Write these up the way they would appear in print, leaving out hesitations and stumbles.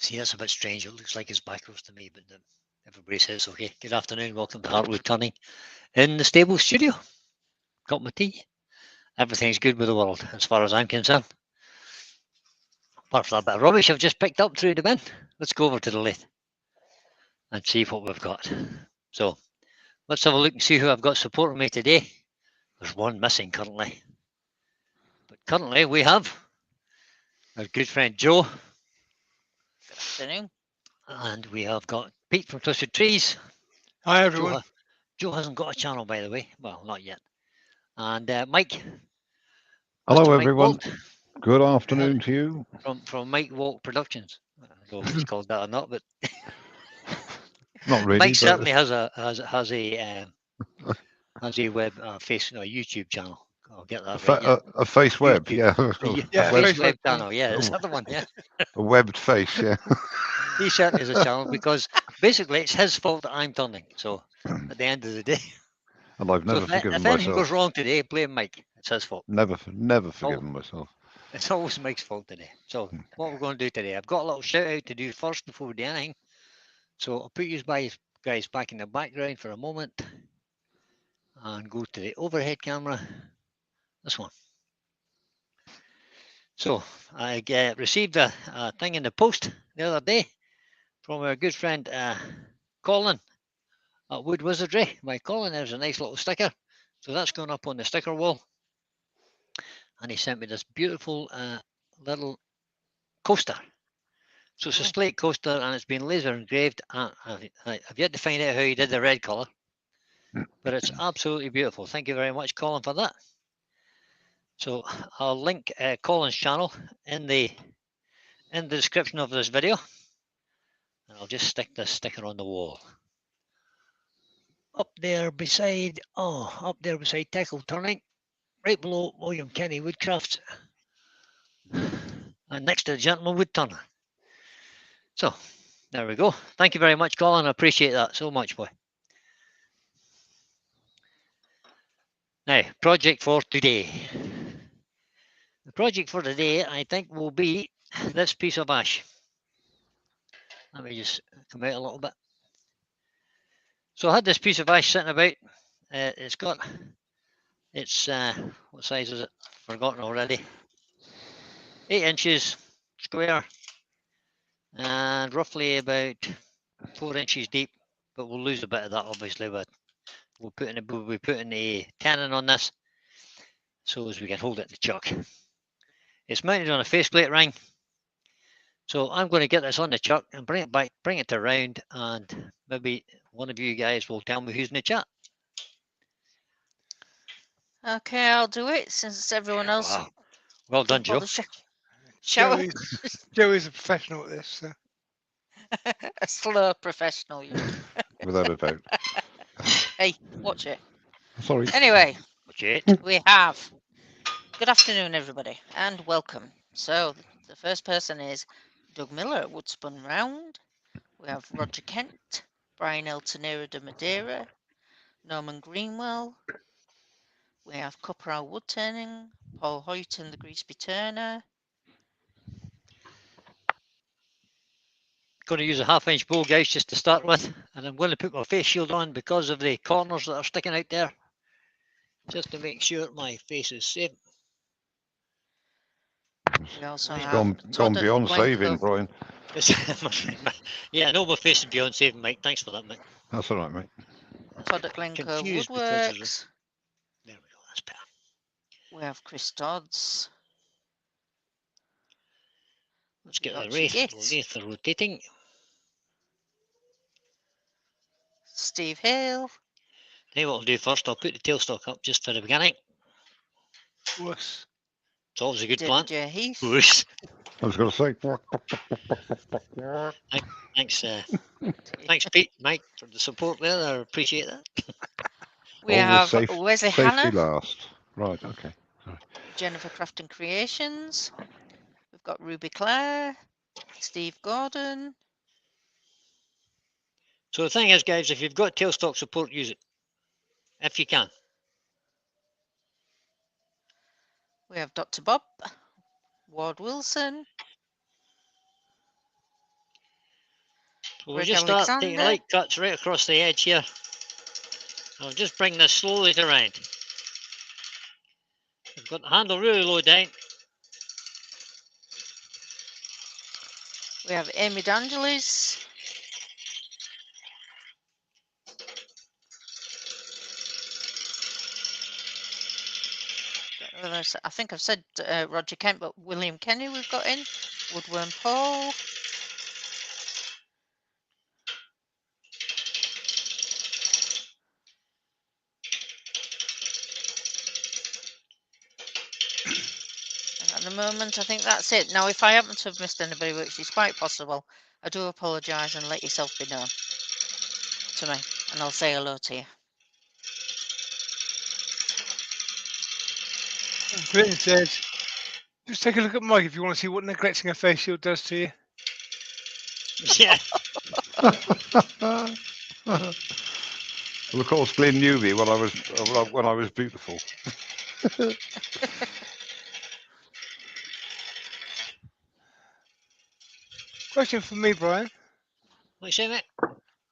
See, that's a bit strange. It looks like it's backwards to me, but everybody says okay. Good afternoon. Welcome to Heartwood Turning in the stable studio. Got my tea. Everything's good with the world as far as I'm concerned. Apart from that bit of rubbish I've just picked up through the bin. Let's go over to the lathe and see what we've got. So let's have a look and see who I've got supporting me today. There's one missing currently. But currently we have our good friend Joe. Good afternoon. And we have got Pete from Twisted Trees. Hi everyone. Joe hasn't got a channel, by the way. Well, not yet. And Mike. Hello, Mr. everyone. Mike Good afternoon to you. From Mike Walk Productions. I don't know if he's called that or not, but Not really. Mike certainly has a web face YouTube channel. I'll get that right. Yeah. A face web, YouTube. Yeah, face face web web channel. Yeah, it's the other one. Yeah. A webbed face, yeah. He certainly has a channel because basically it's his fault that I'm turning. So at the end of the day, And I've never so forgiven if anything myself. goes wrong today, blame Mike. It's his fault. Never forgiven myself. It's always Mike's fault today. So what we're going to do today, I've got a little shout out to do first before we do anything. So I'll put you guys back in the background for a moment and go to the overhead camera. This one. So I received a thing in the post the other day from our good friend Colin at Wood Wizardry. By Colin, there's a nice little sticker. So that's going up on the sticker wall. And he sent me this beautiful little coaster. So it's a slate coaster and it's been laser engraved. I've yet to find out how he did the red colour, but it's absolutely beautiful. Thank you very much, Colin, for that. So I'll link Colin's channel in the description of this video, and I'll just stick this sticker on the wall. Up there beside Tackle Turning, right below William Kenny Woodcrafts, and next to the Gentleman Wood Turner. So there we go. Thank you very much, Colin. I appreciate that so much, boy. Now, project for today. The project for today, I think, will be this piece of ash. Let me just come out a little bit. So I had this piece of ash sitting about. It's what size is it? Forgotten already. 8 inches square and roughly about 4 inches deep. But we'll lose a bit of that, obviously. But we'll be putting a tenon on this so as we can hold it in the chuck. It's mounted on a faceplate ring. So I'm going to get this on the chuck and bring it back, bring it around, and maybe one of you guys will tell me who's in the chat. Okay, I'll do it since everyone else. Wow. Well done, Joe. Shower. Joe is a professional at this. So. A slow professional. Without a doubt. Hey, watch it. Sorry. Anyway, Watch it. we have. Good afternoon, everybody, and welcome. So the first person is Doug Miller at Woodspun Round. We have Roger Kent, Brian Eltonera de Madeira, Norman Greenwell. We have Copperal Wood Turning, Paul Hoyt and the Greasby Turner. Going to use a 1/2 inch bow, guys, just to start with, and I'm going to put my face shield on because of the corners that are sticking out there, just to make sure my face is safe. We also It's have gone beyond saving, Brian. Yeah, I know my face is beyond saving, Mike. Thanks for that, Mike. That's all right, mate. Todd at Glencoe Confused Woodworks. There we go. That's better. We have Chris Dodds. Let's get the Archie Yates. lathe rotating. Steve Hale. Hey, what I'll do first, I'll put the tailstock up just for the beginning. Whoosh. It's always a good David plan. J. Heath. Whoosh. I was going to say. Thanks, thanks, Pete, Mike, for the support there. I appreciate that. We have Wesley safety Hanna. last. Right, okay. Sorry. Jennifer Crafton Creations. We've got Ruby Clare. Steve Gordon. So the thing is, guys, if you've got tailstock support, use it. If you can. We have Dr. Bob. Ward Wilson. So we'll Greg just start taking Alexander. light cuts right across the edge here. I'll just bring this slowly to round. I've got the handle really low down. We have Amy D'Angelis. I think I've said Roger Kent, but William Kenny we've got in. Woodworm Paul. And at the moment, I think that's it. Now, if I happen to have missed anybody, which is quite possible, I do apologise and let yourself be known to me, and I'll say hello to you. Clinton says, just take a look at Mike if you want to see what neglecting a face shield does to you. Yeah. Well, of course, Glenn knew me when I was beautiful. Question from me, Brian. What you say, mate?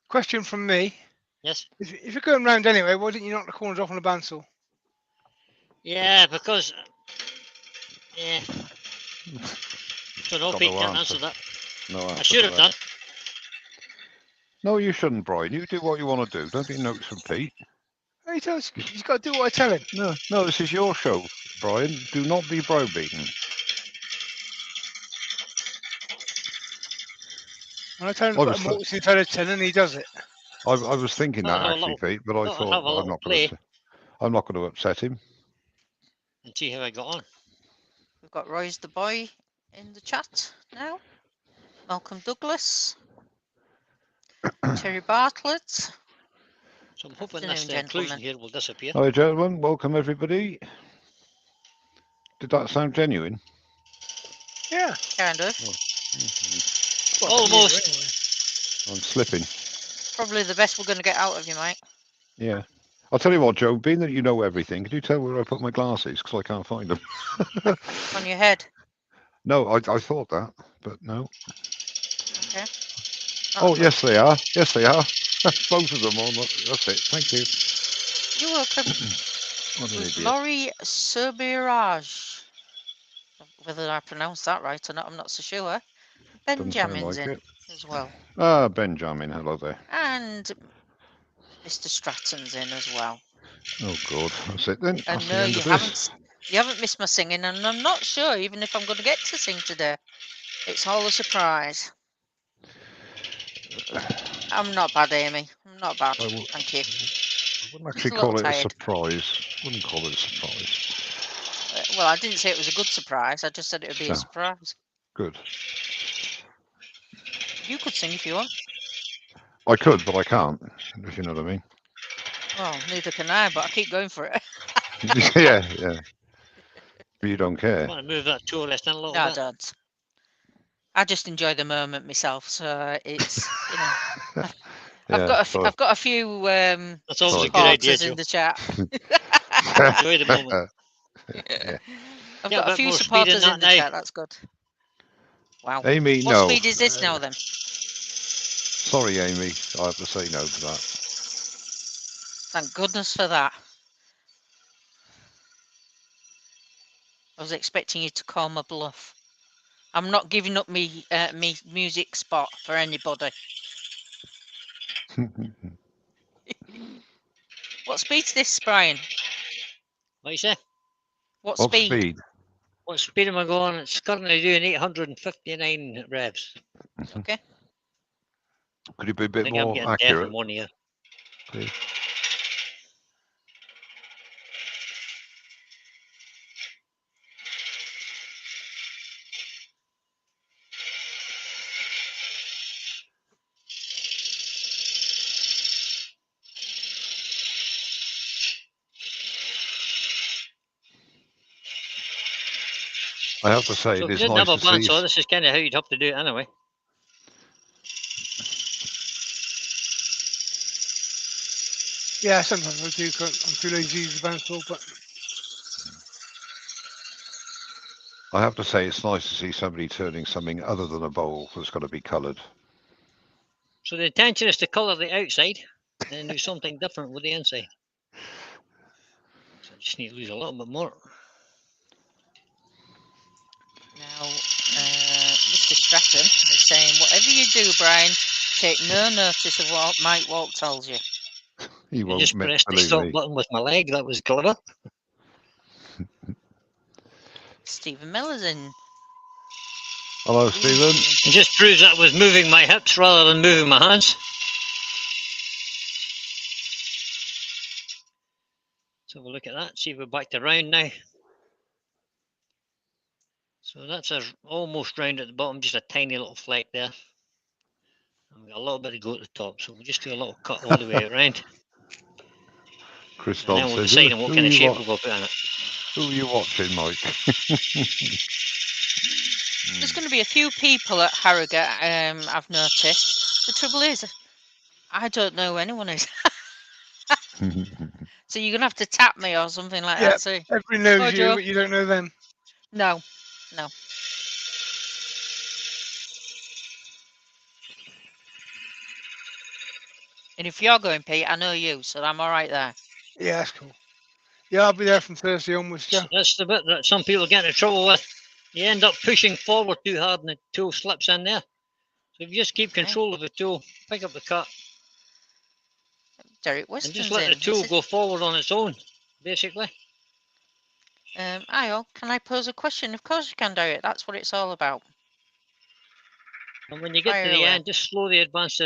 Question from me. Yes. If you're going round anyway, why didn't you knock the corners off on a bandsaw? Yeah, because. Yeah. Don't know, Got Pete no can't answer. answer that. No answer I should to have that. done. No, you shouldn't, Brian. You do what you want to do. Don't get notes from Pete. Hey, he tells you, he's got to do what I tell him. No, this is your show, Brian. Do not be browbeaten. When I tell him I to put was a mortise inside a tin and he does it. I was thinking Thought I'd that have a actually, little- Pete, but I thought I'd thought have a little play I'm not going to upset him. and see how I got on. We've got Roy's the boy in the chat now. Malcolm Douglas. Terry Bartlett. So I'm hoping Afternoon, this inclusion gentlemen. here will disappear. Hi, gentlemen. Welcome, everybody. Did that sound genuine? Yeah. Kind of. Well, Almost. anyway. I'm slipping. Probably the best we're going to get out of you, mate. Yeah. I'll tell you what, Joe, being that you know everything, could you tell where I put my glasses? Because I can't find them. On your head. No, I thought that, but no. Okay. Oh, That's yes, they are. Yes, they are. Both of them on. That's it. Thank you. You're welcome. What an With idiot. Laurie Subiraj. Whether I pronounced that right or not, I'm not so sure. Doesn't sound Benjamin's like in it. as well. Ah, Benjamin. Hello there. And Mr. Stratton's in as well. Oh, God. That's it then. And That's no, the end you of this. haven't missed my singing, and I'm not sure even if I'm going to get to sing today. It's all a surprise. I'm not bad, Amy. I'm not bad. Thank you. I wouldn't Just actually a little call it a tired. surprise. Wouldn't call it a surprise. Well, I didn't say it was a good surprise. I just said it would be No. a surprise. Good. You could sing if you want. I could, but I can't, if you know what I mean. Well, neither can I, but I keep going for it. Yeah. But you don't I care. want to move that toe rest in a little No, I bit. don't. I just enjoy the moment myself. So it's, you know, I've got a few That's always a good supporters idea, Joe. in the chat. Enjoy the moment. Yeah. I've Yeah, got a bit few more speed in supporters in that the now. chat. That's good. Wow. Amy, What no. speed is this now then? Sorry, Amy. I have to say no to that. Thank goodness for that. I was expecting you to call my bluff. I'm not giving up me music spot for anybody. What speed's this, Brian? What you say? What What speed? speed? What speed am I going? It's currently doing 859 revs. Okay. Could you be a I bit think I'm more getting deaf accurate, in one ear. please? I have to say, So it if you is didn't nice have a to see. bandsaw, this is kind of how you'd have to do it anyway. Yeah, sometimes I do. I'm too lazy to use the bandsaw, but I have to say, it's nice to see somebody turning something other than a bowl that's got to be coloured. So the intention is to colour the outside and then do something different with the inside. So I just need to lose a little bit more. Now, Mr. Stratton is saying, whatever you do, Brian, take no notice of what Mike Walk tells you. He I won't just pressed the believe stop me. button with my leg. That was clever. Stephen Miller's in. Hello, Stephen. It just proves that I was moving my hips rather than moving my hands. So we'll look at that, see if we're back to round now. So that's almost round at the bottom, just a tiny little fleck there. And we've got a little bit to go at the top, so we'll just do a little cut all the way around. Christoph And then we'll says, decide on what who kind of you shape wa- we'll put in it. who are you watching, Mike? There's going to be a few people at Harrogate, I've noticed. The trouble is, I don't know who anyone is. So you're going to have to tap me or something like Yeah. that. So, Everybody knows Oh, you, Joe. but you don't know them. no. And if you're going, Pete, I know you, so I'm all right there. Yeah, that's cool. Yeah, I'll be there from Thursday onwards, Joe. So that's the bit that some people get into trouble with. You end up pushing forward too hard and the tool slips in there. So if you just keep Okay. control of the tool, pick up the cut, Derek and Weston's just let in. the He tool says, go forward on its own, basically. Ayo, can I pose a question? Of course you can, Derek. That's what it's all about. And when you get Fire to the away. end, just slow the advance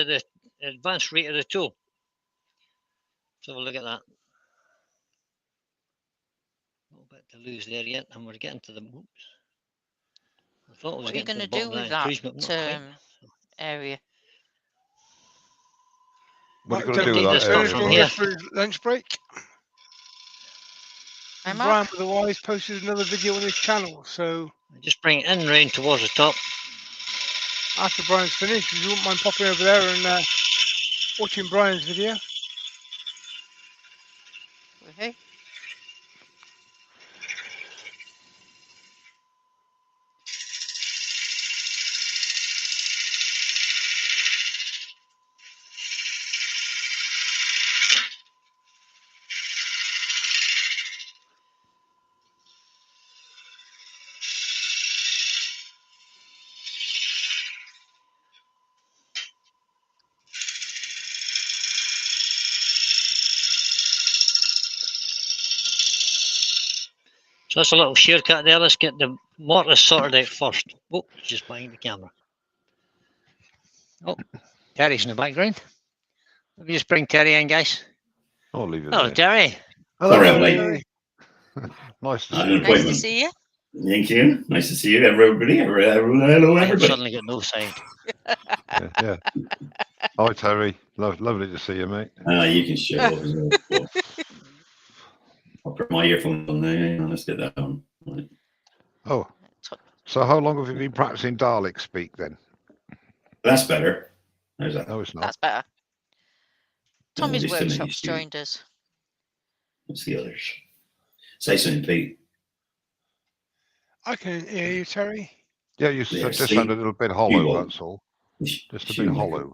rate of the tool. So we'll look at that. A little bit to lose there yet, and we're getting to the. Oops. I thought I was What are you getting to going the to do bottom of with that that inclusion, but not quite. area? What are you Right, going to do with take that this Joe, part area, if from you Brian? can here. go through lunch break. Hi, And Mark. Brian with the Wise posted another video on his channel, so Just bring it in round towards the top. after Brian's finished, if you wouldn't mind popping over there and watching Brian's video. Woohoo. So that's a little shortcut there. Let's get the mortise sorted out first. Oh, just behind the camera. Oh, Terry's in the background. Let me just bring Terry in, guys. I'll leave it Hello, there. Terry. Sorry, I'm Hello, late. Terry. nice to I had see an you. Nice to appointment. see you. Thank you. Nice to see you, everybody. Hello, I've everybody. suddenly got no sound. Yeah. Hi, Terry. Lovely to see you, mate. You can shut up as well. I'll put my earphones on there. Hang on, let's get that on. Right. Oh, so how long have you been practicing Dalek speak then? That's better. How's that? No, it's not. That's better. Tommy's just to make Workshop's you see. joined us. What's the others? Say something, Pete. I can hear you, Terry. Yeah, you Yeah, just see? sound a little bit hollow, won't. that's all. Just a She bit won't. hollow.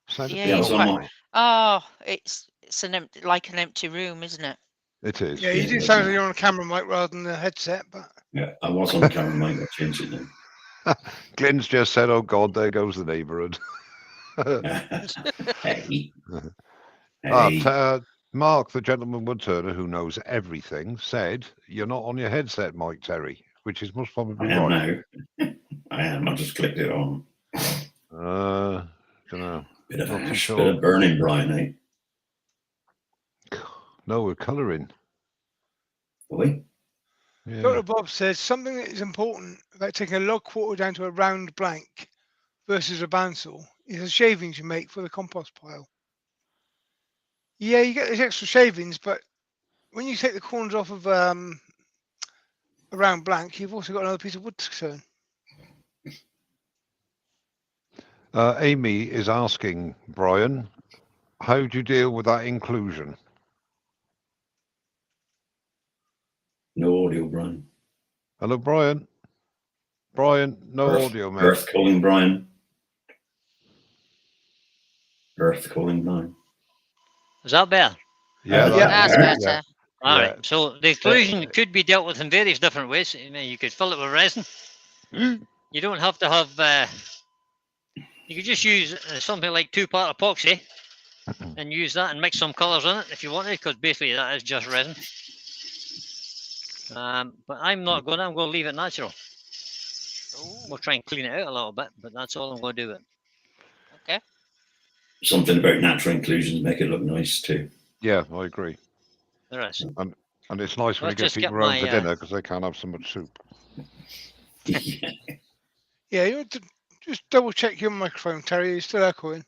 Sound a Yeah, bit Yeah, he's it's hollow, on quite. mate. Oh, it's an empty, like an empty room, isn't it? It is. Yeah, you Yeah, do that's sound not- like you're on a camera mic rather than a headset, but Yeah, I was on camera, mate. I'll change it now. Glenn's just said, oh God, there goes the neighbourhood. Hey. Ah, Hey. Mark, the gentleman woodturner who knows everything, said you're not on your headset, Mike Terry, which is most probably I am right. now. I am. I just clicked it on. Don't know. Bit of Not too ash, sure. bit of burning, Brian, eh? No, we're colouring. Are we? Yeah. Dr. Bob says something that is important about taking a log quarter down to a round blank versus a bandsaw is the shavings you make for the compost pile. Yeah, you get those extra shavings, but when you take the corners off of a round blank, you've also got another piece of wood to turn. Amy is asking, Brian, how do you deal with that inclusion? No audio, Brian. Hello, Brian. Brian, no Earth, audio, mate. Earth calling Brian. Earth calling down. Is that better? Yeah, Yeah. That's Yeah. better. All Yeah. right. So the occlusion could be dealt with in various different ways. I mean, you could fill it with resin. You don't have to have. You could just use something like 2-part epoxy and use that and mix some colours in it if you wanted, because basically that is just resin. But I'm not going to. I'm going to leave it natural. We'll try and clean it out a little bit, but that's all I'm going to do with it. Okay. Something about natural inclusions make it look nice too. Yeah, I agree. There is. And it's nice when you Let's get just get people around for my, dinner because they can't have so much soup. Yeah. Yeah, you want to just double check your microphone, Terry. You're still echoing.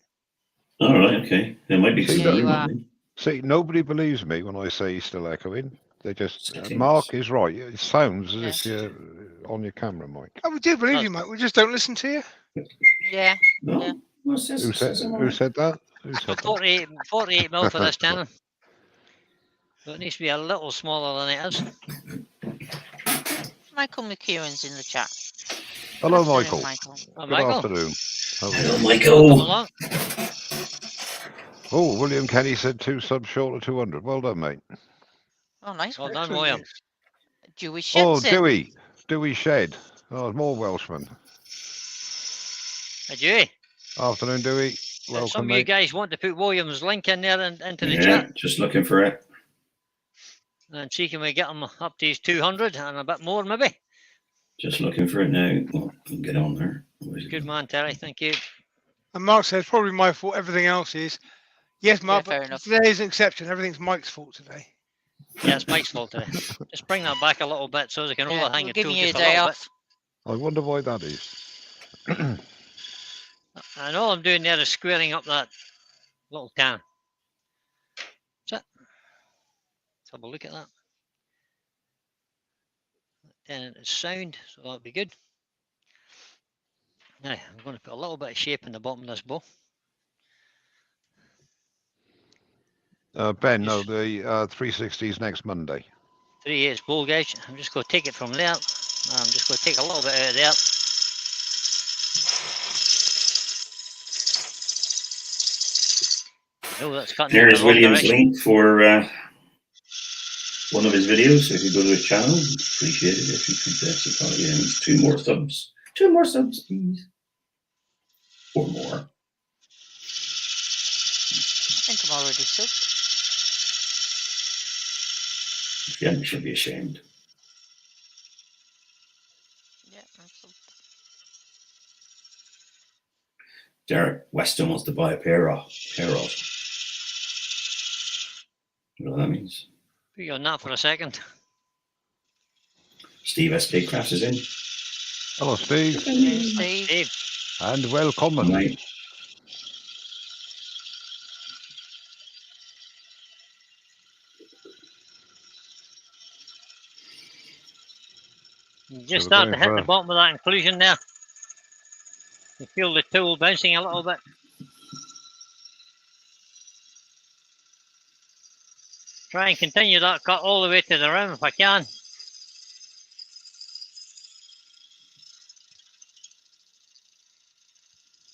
All right. Okay. It might be See, too Yeah, better. you might are. be. See, nobody believes me when I say he's still echoing. They just Settings. Mark is right. It sounds as Yeah. if you're on your camera, Mike. Oh, we do believe you, Mike. We just don't listen to you. Yeah. No. Yeah. What's this? Who said? Who said that? Who So said that? 48 mil for this cannon. So it needs to be a little smaller than it is. Michael McEwen's in the chat. Hello, Afternoon, Michael. Michael. Oh, Good Michael, afternoon. How are you? Hello, come Michael. along. Oh, William Kenny said 2 subs short of 200. Well done, mate. Oh, nice. Well done, Excellent William. news. Jewish Oh, Jensen. Dewey Shed. Oh, more Welshmen. Hey, Dewey, Afternoon, Dewey. if some Welcome, of you mate. guys want to put William's link in there and into the Yeah, chat just looking for it. and see can we get him up to his 200 and a bit more maybe. Just looking for it now. Well, I'll get on there. Where's it Good gone? man, Terry. Thank you. And Mark says probably my fault. Everything else is. Yes, Mark, fair but enough. today is an exception. Everything's Mike's fault today. Yeah, it's Mike's fault today. Just bring that back a little bit so they can roll Yeah, the hang we're of giving tool you a just a day little off. I wonder why that is. bit. And all I'm doing there is squaring up that little can. That's it. Let's have a look at that. Then it's sound, so that'll be good. Now, I'm going to put a little bit of shape in the bottom of this bow. Ben, no, Just the 360s next Monday. 3/8 bowl gauge. I'm just going to take it from there. I'm just going to take a little bit out of there. No, that's cutting in There the is wrong William's direction. link for one of his videos. So if you go to his channel, appreciate it if you could support him. 2 more subs. 2 more subs, please. 4 more. I think I'm already subbed. If you hadn't, you should be ashamed. Yeah, I'm subbed. Derek Weston wants to buy a pair of. You know what that means? Put you on that for a second. Steve SK Crafts is in. Hello, Steve, Hey, Steve. Dave, and welcome. Right. you So just we're start to going hit for the bottom of that inclusion there. You feel the tool bouncing a little bit. Try and continue that cut all the way to the rim if I can.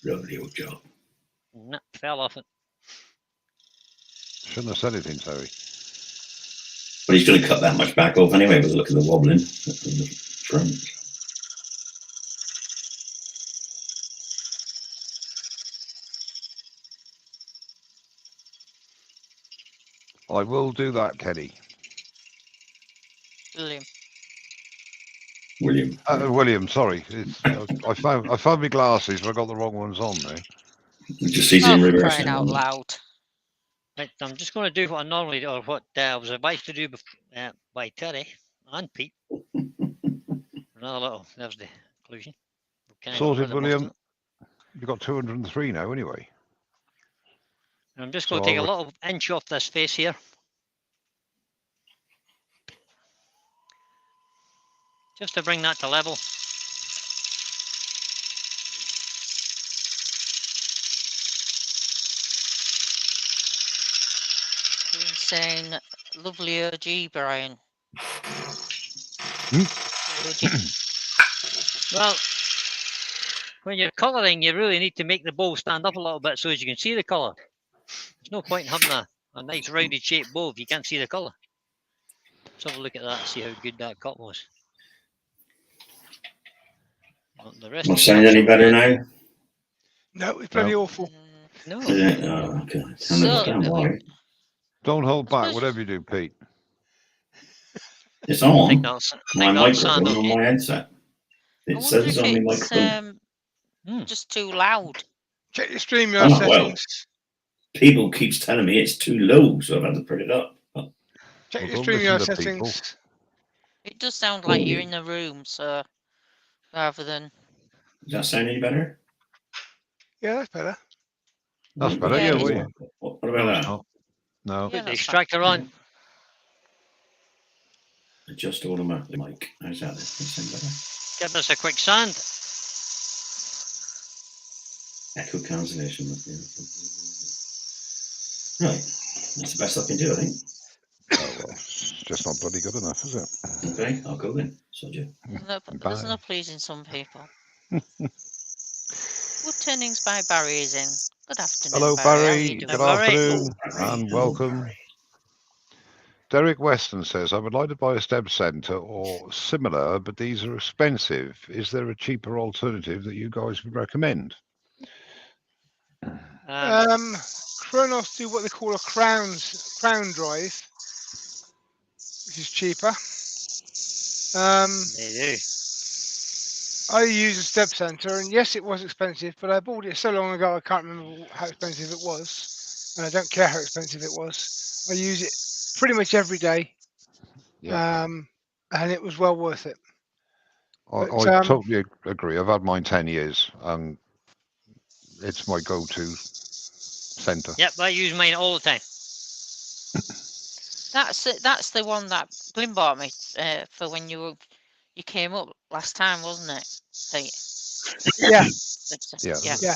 Lovely old job. No, fell off it. Shouldn't have said anything, Terry. But he's going to cut that much back off anyway with a look at the wobbling of the front. I will do that, Kenny. William. William. William, sorry. It's, I found my glasses, but I got the wrong ones on there. It just sees it Oh, in for reverse. crying out loud. Right, I'm just going to do what I normally do, or what I was advised to do by Terry and Pete. Another little, there's the inclusion. Okay, Sorted, William. You've got 203 now, anyway. I'm just So going to take a I'll little inch off this face here. Just to bring that to level. You're saying lovely OG, Brian. Well, when you're colouring, you really need to make the bowl stand up a little bit so as you can see the colour. There's no point in having a nice rounded shaped bow if you can't see the colour. Let's have a look at that and see how good that cut was. Well, the rest Am I of the sound any capsule better went- now? No, it's bloody awful. No. Is it? Oh, okay. I So- understand why. Don't hold I back, suppose- whatever you do, Pete. It's I on think that's, I my think that'll sound microphone on okay. my headset. I It wonder says if it's on my it's microphone. just too loud. Check your StreamYard Oh, well. settings. People keeps telling me it's too low, so I've had to put it up. Check Well, your don't listen StreamYard to people. settings. It does sound like you're Ooh. in the room, so rather than Does that sound any better? Yeah, that's better. That's What- better, yeah, yeah. it's- What No, about it's that? not. No. yeah, Put the that's extractor on. Adjust automatically, Mike. How's that? Does that sound better? Give us a quick sand. Echo cancellation. Right. That's the best I can do, I think. Oh, well, it's just not bloody good enough, is it? Okay, I'll go then. Sodja. there's no Bye. pleasing some people. Wood turnings by Barry is in. Good afternoon, Hello, Barry. How are Barry. you Good doing? Barry. afternoon Barry. and Hello, welcome. Barry. Derek Weston says, I would like to buy a step centre or similar, but these are expensive. Is there a cheaper alternative that you guys would recommend? Kronos do what they call a crown drive, which is cheaper. They do. I use a step center, and yes, it was expensive, but I bought it so long ago I can't remember how expensive it was, and I don't care how expensive it was. I use it pretty much every day, Yeah. and it was well worth it. I But, totally agree. I've had mine 10 years and it's my go-to centre. Yep, I use mine all the time. That's it. That's the one that Glyn bought me for when you came up last time, wasn't it, Pete? Yeah. Yeah, Yeah.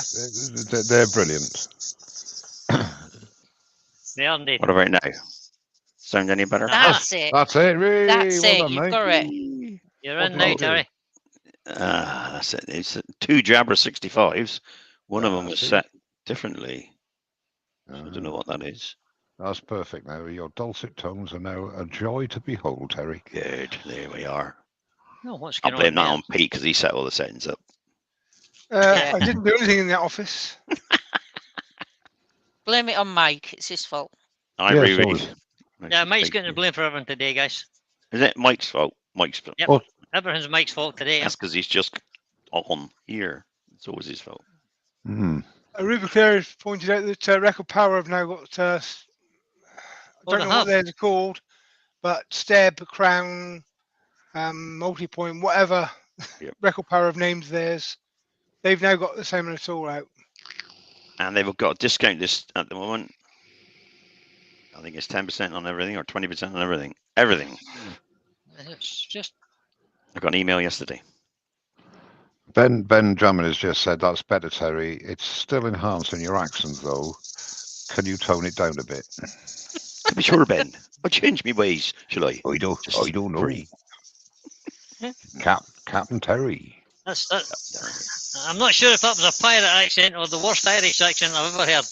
they're brilliant. They are indeed. What about now? Sound any better? That's it. That's it, really. That's Well it. done, You've mate. got it. You're What in did now, you do? Terry. That's it. It's 2 Jabra 65s. One of them was see. set differently. So I Uh, don't know what that is. That's perfect now. Your dulcet tones are now a joy to behold, Terry. Good. There we are. No, what's I'll going blame that on on Pete because he set all the settings up. Yeah. I didn't do anything in that office. Blame it on Mike. It's his fault. I Yeah, really. so there? Yeah, Mike's getting the blame for everything today, guys. Is it Mike's fault? Mike's fault. Yep. Oh. Everything's Mike's fault today. That's because he's just on here. It's always his fault. Ruby Clare has pointed out that Record Power have now got, I Oh, don't they know what have? theirs are called, but Steb, Crown, Multipoint, whatever Yep. Record Power have named theirs. They've now got the same tool out. And they've got a discount list at the moment. I think it's 10% on everything or 20% on everything. Everything. It's just I got an email yesterday. Ben Drummond has just said that's better, Terry. It's still enhancing your accent, though. Can you tone it down a bit? To be sure, Ben. I'll change my ways, shall I? I don't know. Free. Captain Terry. that's that. I'm not sure if that was a pirate accent or the worst Irish accent I've ever heard.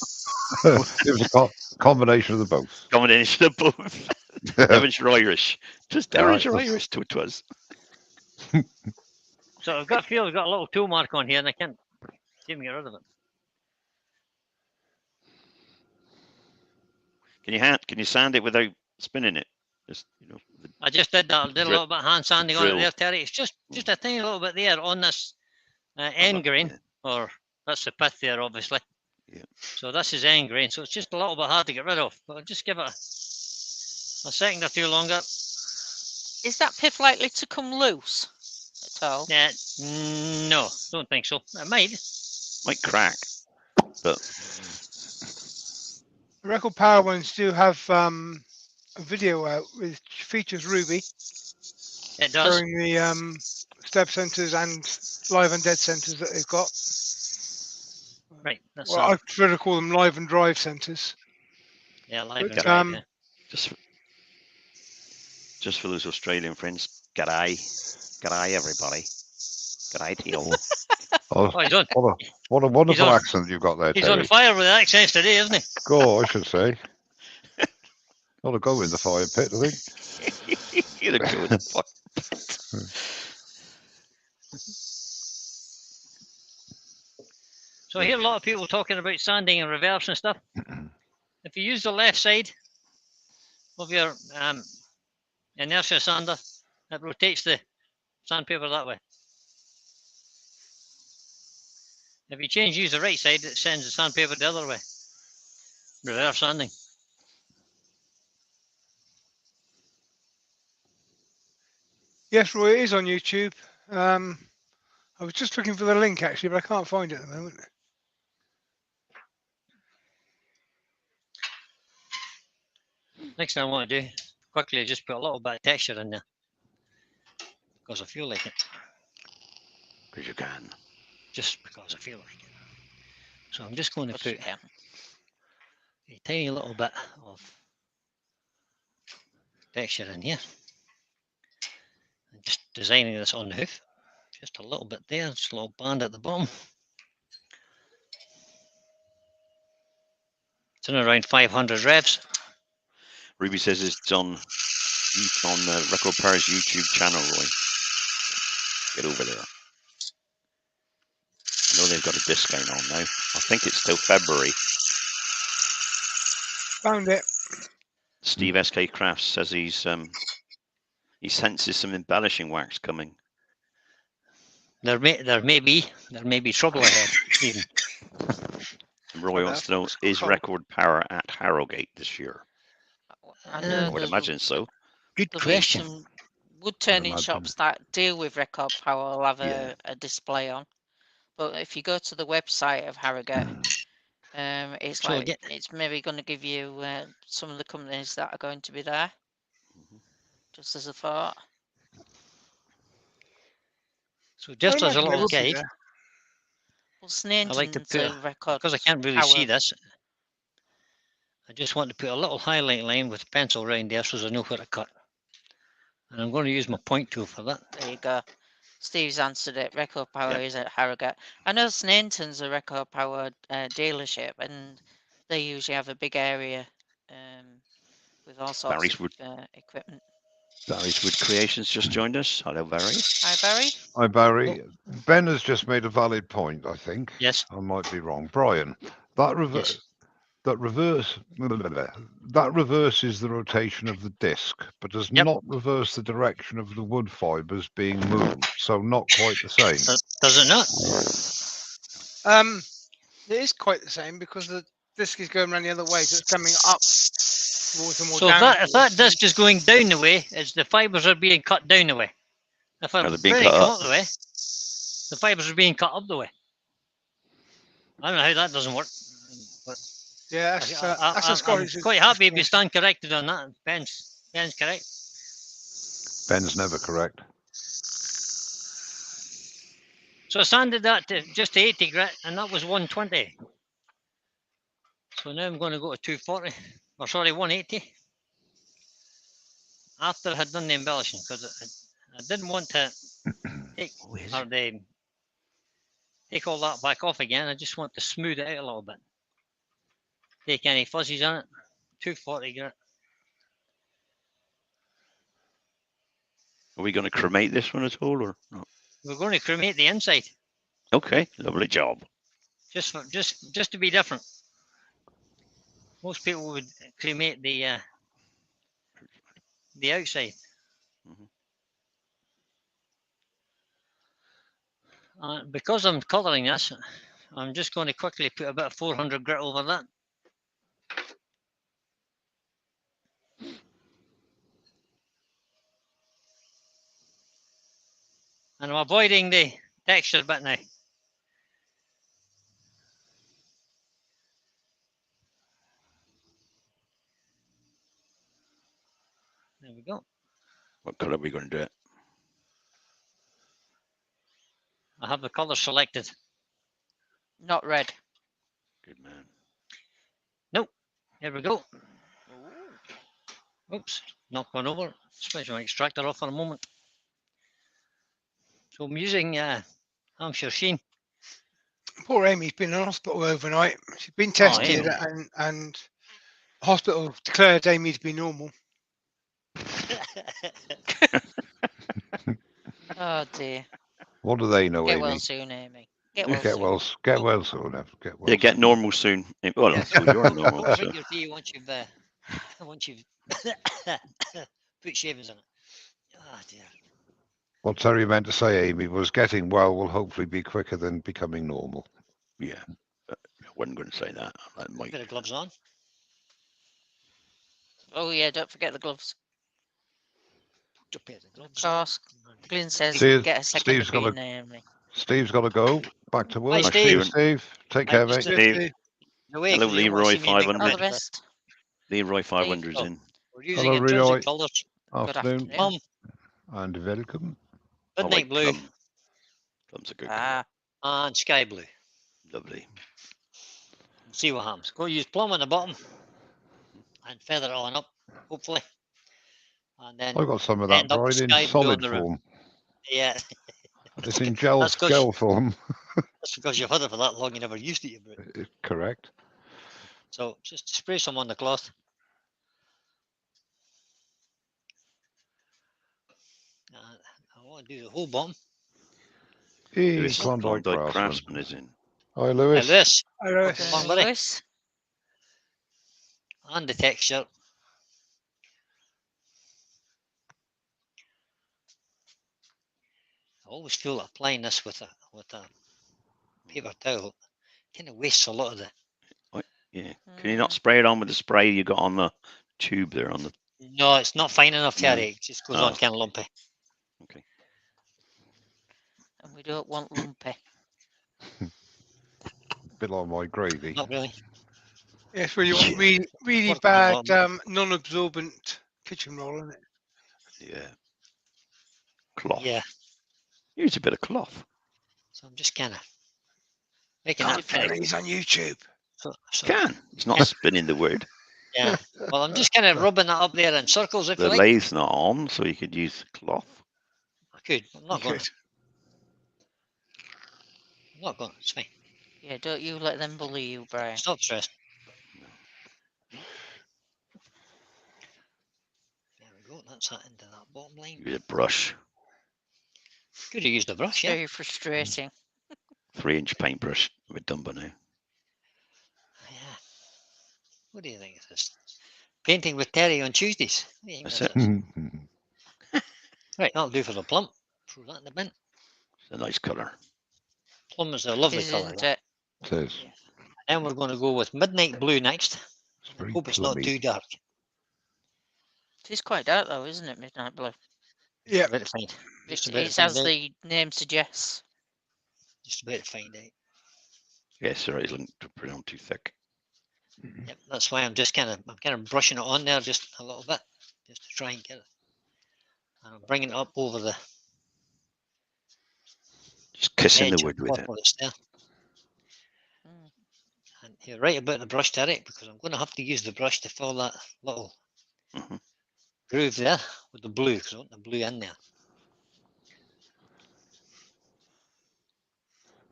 It was a combination of the both. Combination of both. Devonshire Irish. Just Devonshire that's- Irish to it was. So I've got a feel I've got a little tool mark on here and I can't seem to get rid of it. Can you sand it without spinning it? Just I just did that. I did a Drill- little bit of hand sanding on it drill. there, Terry. It's just a tiny little bit there on this end grain, or that's the pith there, obviously. Yeah. So this is end grain, so it's just a little bit hard to get rid of. But I'll just give it a second or two longer. Is that pith likely to come loose at all? No, don't think so. It might. might crack. But The Record Power ones do have a video out which features Ruby It does. showing the step centers and live and dead centers that they've got. Right. That's Well, I prefer to call them live and drive centers. yeah, live but, and drive, yeah. just for those Australian friends, g'day everybody. G'day to you all. Oh, Oh, he's on. What a wonderful on- accent you've got there, He's on Terry. fire with accents today, isn't he? Go, I should say. Got to go in the fire pit, I think. You're going to fuck. So I hear a lot of people talking about sanding and reverse and stuff. If you use the left side of your inertia sander, it rotates the sandpaper that way. If you use the right side, it sends the sandpaper the other way. Reverse sanding. Yes, Roy, it is on YouTube. I was just looking for the link actually, but I can't find it at the moment. Next thing I want to do, quickly just put a little bit of texture in there. Because I feel like it. Because you can. Just because I feel like it. So I'm just going to Of course put you can. a tiny little bit of texture in here. And just designing this on the hoof. Just a little bit there, just a little band at the bottom. It's in around 500 revs. Ruby says it's on Record Power's YouTube channel, Roy. Get over there. I know they've got a discount on now. I think it's till February. Found it. Steve SK Crafts says he senses some embellishing wax coming. There may be trouble ahead. Even. And Roy wants to know, is Record Power at Harrogate this year? I know I would imagine so. Good there'll be question. some wood turning imagine. shops that deal with Record Power will have Yeah. a display on. But if you go to the website of Harrogate, it's So like again- it's maybe going to give you some of the companies that are going to be there. Just as a thought. So I just as a imagine they little would be guide, there. Well, I like to Snainton's put, a Record because I can't really see Power. this, I just want to put a little highlight line with a pencil around there so I know where to cut. And I'm going to use my point tool for that. There you go. Steve's answered it. Record Power Yep. is at Harrogate. I know Snainton's a Record Power dealership, and they usually have a big area with all sorts Barry's of Wood. equipment. Barry's Wood Creations just joined us. Hello, Barry. Hi, Barry. Hi, Barry. Ben has just made a valid point, I think. Yes. I might be wrong. Brian, that reverses the rotation of the disc, but does Yep. not reverse the direction of the wood fibers being moved. So not quite the same. Does it not? It is quite the same because the disc is going around the other way, so it's coming up towards the more So if downwards. that disc is going down the way, it's the fibers are being cut down the way. If Are I'm they being ready to cut come up? up the way, the fibers are being cut up the way. I don't know how that doesn't work. But Yeah, that's a I'm Scottish. quite happy if you stand corrected on that. Ben's correct. Ben's never correct. So I sanded that to just to 80 grit, and that was 120. So now I'm going to go to 240, or sorry, 180. After I had done the embellishing, because I didn't want to take, take all that back off again. I just want to smooth it out a little bit. Take any fuzzies on it. 240 grit. Are we going to cremate this one at all, or not? We're going to cremate the inside, Okay, lovely job. just to be different. Most people would cremate the outside. Because I'm colouring this, I'm just going to quickly put a bit of 400 grit over that. And I'm avoiding the texture bit now. There we go. What colour are we going to do it? I have the colour selected. Not red. Good man. Here we go. Oops, knocked one over. Switch my extractor off for a moment. So I'm using Hampshire Sheen. Poor Amy's been in hospital overnight. She's been Oh, tested, Amy. and hospital declared Amy to be normal. Oh dear. What do they know, Get Amy? well soon, Amy. Get Yeah, well Get soon. well, get well soon. Get well. Yeah, get soon. normal soon. Well, Yeah, so you're normal. Don't So. drink your tea once you've put shavings in it. Ah, dear. What Terry meant to say, Amy, was getting well will hopefully be quicker than becoming normal. Yeah, I wasn't going to say that. That might. Bit of gloves on. Oh yeah, don't forget the gloves. Put a pair of gloves Of course. on. Glyn says Steve- get a second Steve's got opinion, Amy. Steve's got to go back to work. Bye, See you, Steve. Steve. Take Bye, care, Mr. mate. Steve. Away, Hello, 'cause you don't want to Leroy see me make a 500. All the mess. best. Leroy 500's Oh. in. We're using Hello, intrinsic Leroy. colours. Good Afternoon afternoon. Plum, and welcome. I midnight like blue, plum. Plum's a good colour. Ah, and sky blue. Lovely. We'll see what happens. Go use plum on the bottom and feather it on up, hopefully. And then I got some of that, end up with Brian, in sky blue on solid the room. form. Yeah, It's in gel, That's 'cause- gel form. that's because you've had it for that long, you never used it, you brute. Correct. So just spray some on the cloth. I want to do the whole bottom. Hey, Lewis Klondike Craftsman. Craftsman is in. Hi, Like Lewis. this, I know Come on, it's- buddy. Lewis. and the texture. I always feel that applying this with a paper towel kind of wastes a lot of the. Yeah. Can you not spray it on with the spray you got on the tube there on the? No, it's not fine enough, No. Terry. It just goes on Oh. kind of lumpy. Okay. And we don't want lumpy. Bit like my gravy. Not really. Yes, well, you want Yeah. really Work on bad the non-absorbent kitchen roll, isn't it? Yeah. Cloth. Yeah. Use a bit of cloth. So I'm just kind of making Can't that find pretty. these on YouTube. So, Can. It's not spinning the word. yeah. Well, I'm just kind of rubbing that up there in circles, if The you like. lathe's not on, so you could use cloth. I could. I'm not going. Good. I'm not going. It's fine. Yeah, don't you let them bully you, Brian. Stop stressing. There we go. That's that into that bottom line. Use a brush. Could have used a brush, yeah. Very frustrating. 3-inch paintbrush. We're done by now. Yeah. What do you think of this? Painting with Terry on Tuesdays. What do you think That's of it. this? Right, that'll do for the plum. Throw that in the bin. It's a nice colour. Plum is a lovely Isn't colour. it? Says Then we're going to go with midnight blue next. it's I very hope it's not plummy. too dark. It is quite dark though, isn't it? Midnight blue. Yeah. About to find. Just about to It's find as out. the name suggests. Just about to find out. Yeah, sorry, it doesn't put it on too thick. Yep, that's why I'm kind of brushing it on there just a little bit, just to try and get it. And I'm bringing it up over the Just kissing the edge wood of with top it. where it's there. Mm. And you're right about the brush, Terry, because I'm going to have to use the brush to fill that little Mhm. groove there with the blue, because I want the blue in there.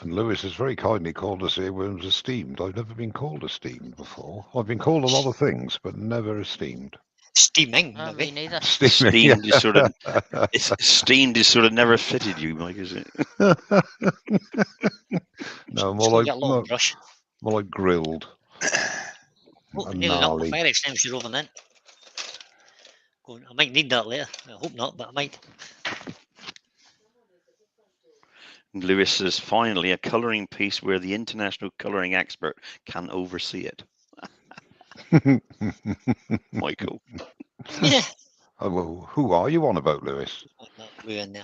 And Lewis has very kindly called us here when it was esteemed. I've never been called esteemed before. I've been called a lot of things, but never esteemed. Steaming, Oh, me maybe. neither. Steamed is sort of steamed is sort of never fitted you, Mike, is it? No, Just more gonna like get a little brush. more like grilled. Oh, and nearly knocked my gnarly. fire extinguisher over then. I might need that later. I hope not, but I might. Lewis says, finally, a colouring piece where the international colouring expert can oversee it. Michael. Yeah. Oh, well, who are you on about, Lewis? Put that blue in there.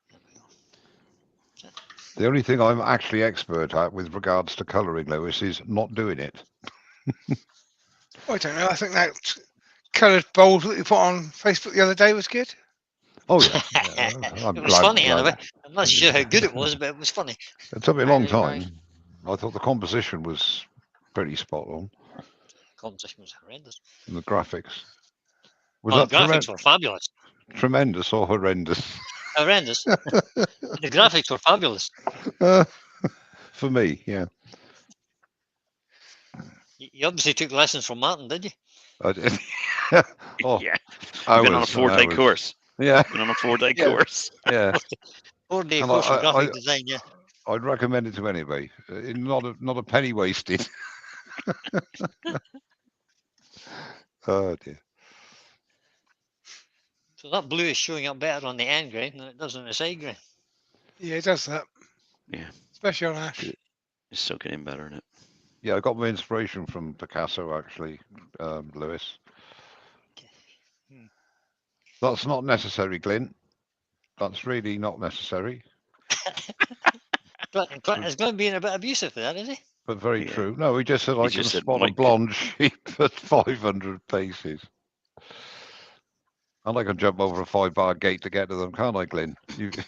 There we go. The only thing I'm actually expert at with regards to colouring, Lewis, is not doing it. I don't know. I think that coloured bowl that you put on Facebook the other day was good. Oh yeah, yeah, I'm It was glad- funny glad- anyway. I'm not sure how good it was, but it was funny. It took me a long Highly right. time. I thought the composition was pretty spot on. Composition was horrendous. And the graphics. Was Oh, the that graphics were fabulous. tremendous or horrendous? horrendous. The graphics were fabulous. For me, yeah. You obviously took lessons from Martin, did you? I did. Oh, Yeah. You've been on a hours and 4-day hours. course. Yeah, Been on a 4-day Yeah. course. yeah. 4-day And course in I- graphic design, yeah. I'd recommend it to anybody. Not a penny wasted. Oh dear. So that blue is showing up better on the end grain than it does on the side grain. Yeah, it does that. Yeah. Especially on ash. It's soaking in better, isn't it? Yeah, I got my inspiration from Picasso, actually, Lewis. Hmm. That's not necessary, Glyn. That's really not necessary, It's going to be a bit abusive for that, is he? but very Yeah. true. No, he just said I just can said, spot a Mike- blonde sheep at 500 paces. And I can jump over a 5-bar gate to get to them, can't I, Glyn?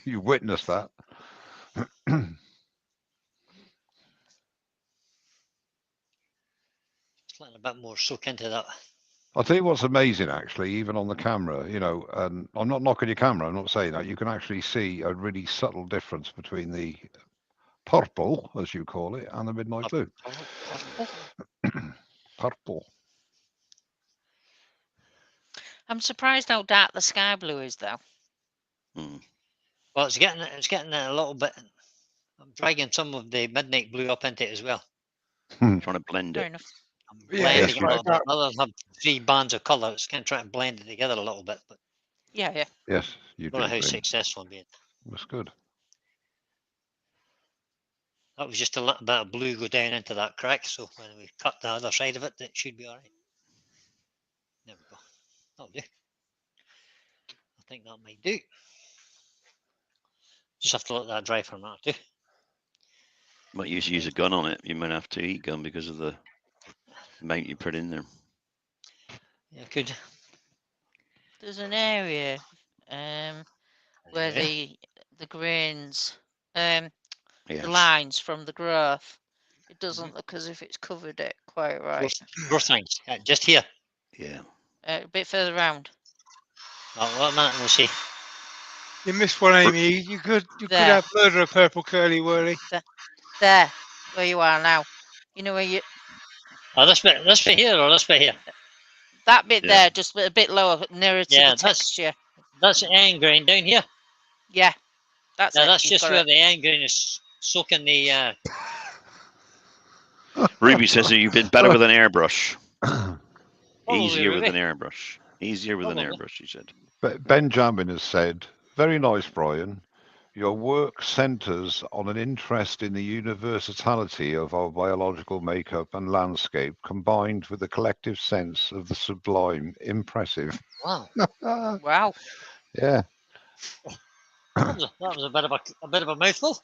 You witnessed that. Just letting a bit more soak into that. I'll tell you what's amazing, actually, even on the camera, and I'm not knocking your camera, I'm not saying that. You can actually see a really subtle difference between the purple, as you call it, and the midnight blue. Purple. I'm surprised how dark the sky blue is, though. Hmm. Well, it's getting a little bit. I'm dragging some of the midnight blue up into it as well. Trying to blend Fair it. enough. I'm Yeah, blending yes, it a right. little bit. Rather than have 3 bands of colour, it's kind of trying to blend it together a little bit. But Yeah, yeah. Yes, you I don't know do, how Glyn. successful I'm being. That's good. That was just a little bit of blue go down into that crack, so when we cut the other side of it, it should be all right. There we go. That'll do. I think that might do. Just have to let that dry for a minute too. Might use a gun on it. You might have to heat gun because of the amount you put in there. Yeah, could. There's an area where the grains, the Yes. lines from the growth, it doesn't look as if it's covered it quite right. Growth lines, just here. Yeah. A bit further round. Oh, well, a minute, we'll see. You missed one, Amy. You could There. have murder a purple curly whirly. There, where you are now. You know where you, Oh, this bit here or this bit here? that bit Yeah. there, just a bit lower, nearer to Yeah, the texture. That's the end grain down here. Yeah, that's Yeah, it. that's You've just got where it. the end grain is soaking the. Ruby says that you've been better with an airbrush. Probably, Easier with an Ruby. airbrush. Easier with an Probably. airbrush, he said. Benjamin has said, very nice, Brian. Your work centres on an interest in the universality of our biological makeup and landscape, combined with the collective sense of the sublime. Impressive. Wow, Wow. Yeah. that was a bit of a mouthful.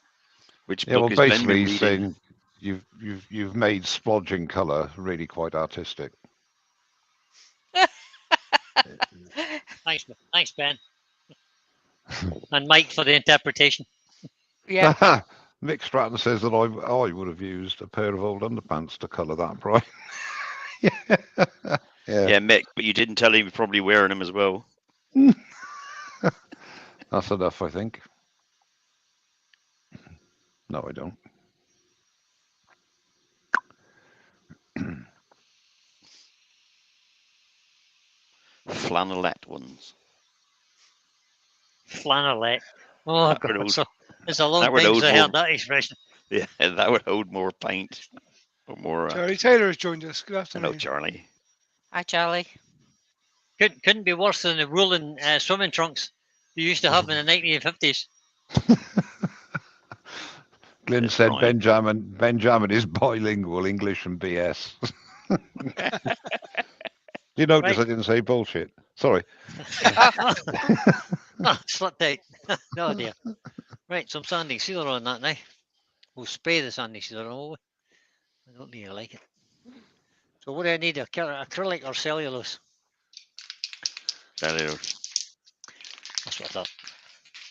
Which Yeah. Well, book has Ben been basically, he's reading? saying you've made splodging colour really quite artistic. Thanks, Ben, and Mike for the interpretation. Yeah. Mick Stratton says that I would have used a pair of old underpants to colour that, Brian. Yeah. Yeah, Mick, but you didn't tell him he was probably wearing them as well. That's enough, I think. No, I don't. Flannelette ones. Flannelette. Oh That God, would it's a long that would time since hold I more- heard that expression. Yeah, that would hold more paint. Or more. Charlie Taylor has joined us. Good Hello, afternoon. Charlie. Hi, Charlie. Couldn't be worse than the woolen swimming trunks you used to have in the 1950s. Glyn That's said right. Benjamin is bilingual, English and BS. You notice Right. I didn't say bullshit. Sorry. Slipped out. No dear. Right, some sanding sealer on that now. We'll spray the sanding sealer on, will we? I don't think I like it. So what do I need? Acrylic or cellulose? Cellulose. That's what I thought.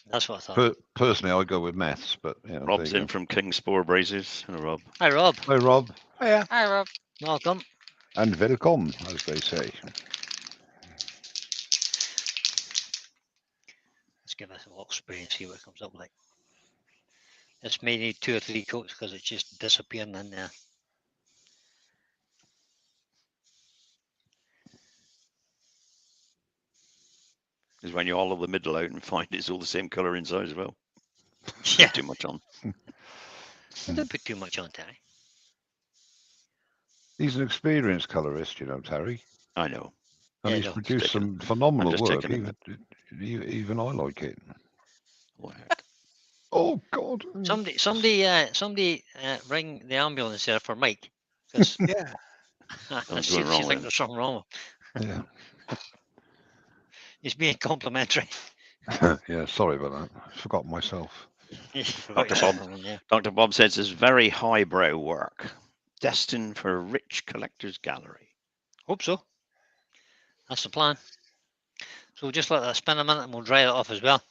That's what I thought. Personally, I go with meths, but yeah. Rob's in from Kingsport Braces. Hello, Rob. Hi, Rob. Hi, Rob, Oh, yeah. Hi, Rob. Welcome. and welcome, as they say. Let's give this a little spray and see what it comes up like. This may need 2 or 3 coats because it's just disappearing in there. Is when you hollow the middle out and find it's all the same colour inside as well. Yeah. Too much on. Don't put too much on, Terry. He's an experienced colourist, you know, Terry. I know. And Yeah, he's no. produced Taking- some phenomenal just work. taking it. Even I like it. What the heck? Oh God! Somebody, ring the ambulance there for Mike, because Yeah. Something's she going wrong think with him. there's something wrong. Yeah, He's being complimentary. yeah. Sorry about that. I forgot myself. You forgot Dr. yourself Bob. on there. Dr. Bob says it's very highbrow work, destined for a rich collector's gallery. Hope so. That's the plan. So we'll just let that spin a minute and we'll dry it off as well.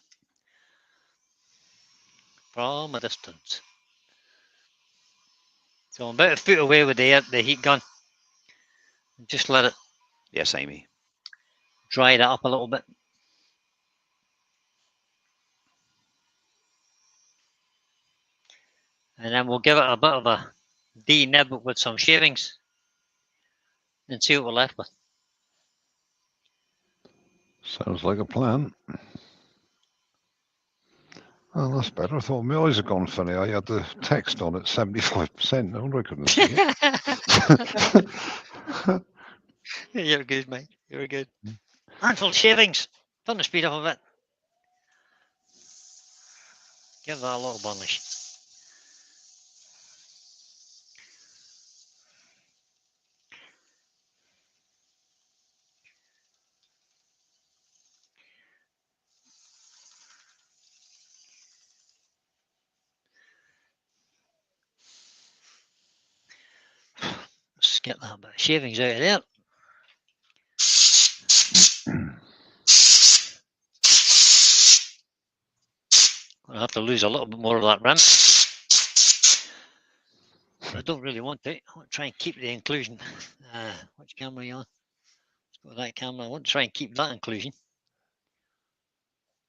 From a distance. So I'm about a foot away with the heat gun. Just let it Yes, Amy. dry that up a little bit. And then we'll give it a bit of a de-nib with some shavings and see what we're left with. Sounds like a plan. Oh, that's better. I thought my eyes had gone funny. I had the text on at 75%. No wonder I couldn't see it. You're good, mate. You're good. Handful shavings. Turn the speed up a bit. Give that a little burnish. Let's get that bit of shavings out of there. I'll have to lose a little bit more of that rim. But I don't really want to. I want to try and keep the inclusion. Which camera are you on? Let's go with that camera. I want to try and keep that inclusion.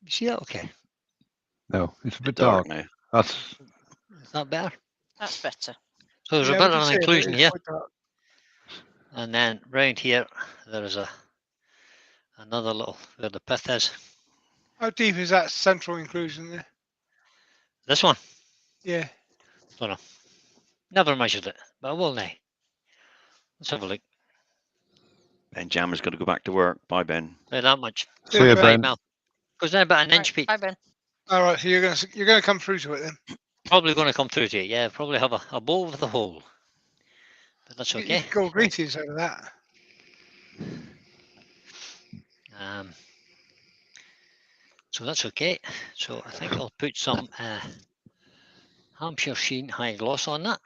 You see that okay? No, it's a bit Dark dark. now. That's Is that better? That's better. So there's Yeah, a I bit would of an say that inclusion it's here. quite dark. And then round here, there is another little, where the pith is. How deep is that central inclusion there? This one, Yeah. don't know. Never measured it, but I will now. Let's have a look. Ben Jammer's got to go back to work. Bye, Ben. About that much. See you, Ben. Ben. Mil. Goes down about an inch, Right, Pete. bye, Ben. All right. So you're gonna come through to it then. Probably going to come through to it. Yeah, probably have a bowl with a hole. But that's You okay. could go greetings over that. So that's okay. So I think I'll put some Hampshire Sheen high gloss on that.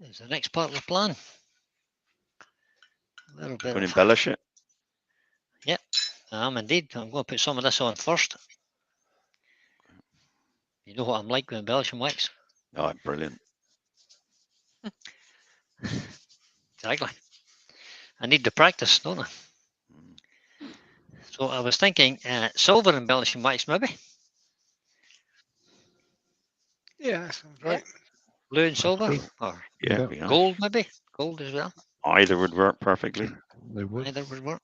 Is the next part of the plan. A little bit Going to of, embellish it. I am indeed. I'm going to put some of this on first. You know what I'm like with embellishing wax. Oh, brilliant. Exactly. I need to practice, don't I? Mm. So I was thinking silver embellishing wax maybe. Yeah, that sounds right. Blue and silver. good. Or Yeah, Yeah. be nice. gold maybe. Gold as well. Either would work perfectly. They would. Either would work.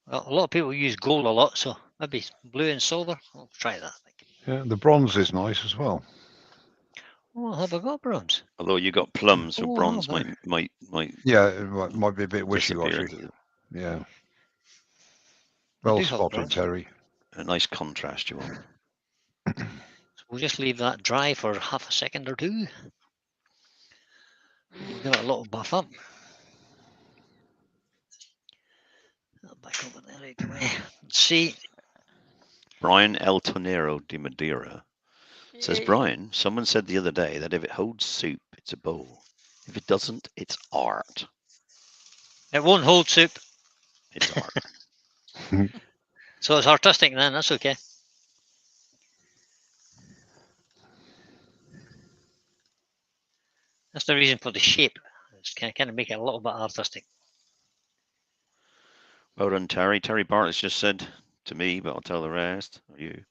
Well, a lot of people use gold a lot, so maybe blue and silver. I'll try that. I think. Yeah, the bronze is nice as well. Oh, have I got bronze? Although you got plums, so Oh, bronze have I? might Yeah, it might be a bit disappear wishy-washy. into Yeah. I Well do have spotted, bronze. Terry. a nice contrast. You want. So we'll just leave that dry for half a second or two. We'll give it a little buff up. Back over there right away. Let's see. Brian El Tonero de Madeira says, Yay. Brian, someone said the other day that if it holds soup, it's a bowl. If it doesn't, it's art. It won't hold soup, It's art. so it's artistic then. That's okay. That's the reason for the shape. It's kind of make it a little bit artistic. Well done, Terry. Terry Bartlett's just said, to me, but I'll tell the rest. Or you.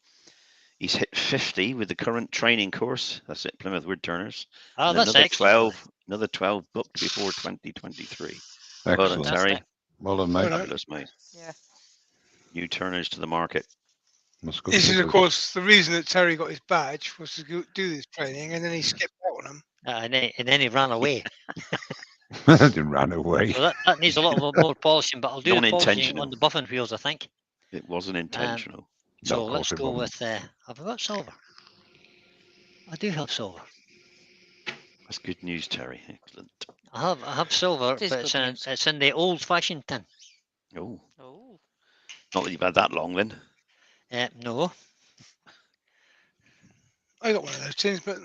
He's hit 50 with the current training course. That's it, Plymouth Wood Turners. Oh, And that's another excellent. 12, another 12 booked before 2023. Well done, Excellent. Terry. Fantastic. Well done, mate. Well, Fabulous, mate. Yeah. New turners to the market. That's good. this is, of figures. course, the reason that Terry got his badge was to do this training, and then he skipped out on them. And then he ran away. Didn't run away. So that needs a lot of more polishing, but I'll do the polishing Non-intentional. on the buffing wheels, I think. It wasn't intentional. So No, of let's course it go wasn't. with. Have I got silver? I do have silver. That's good news, Terry. Excellent. I have silver, It is but good news. it's in the old-fashioned tin. Oh, Oh. not that you've had that long then. No, I got one of those tins, but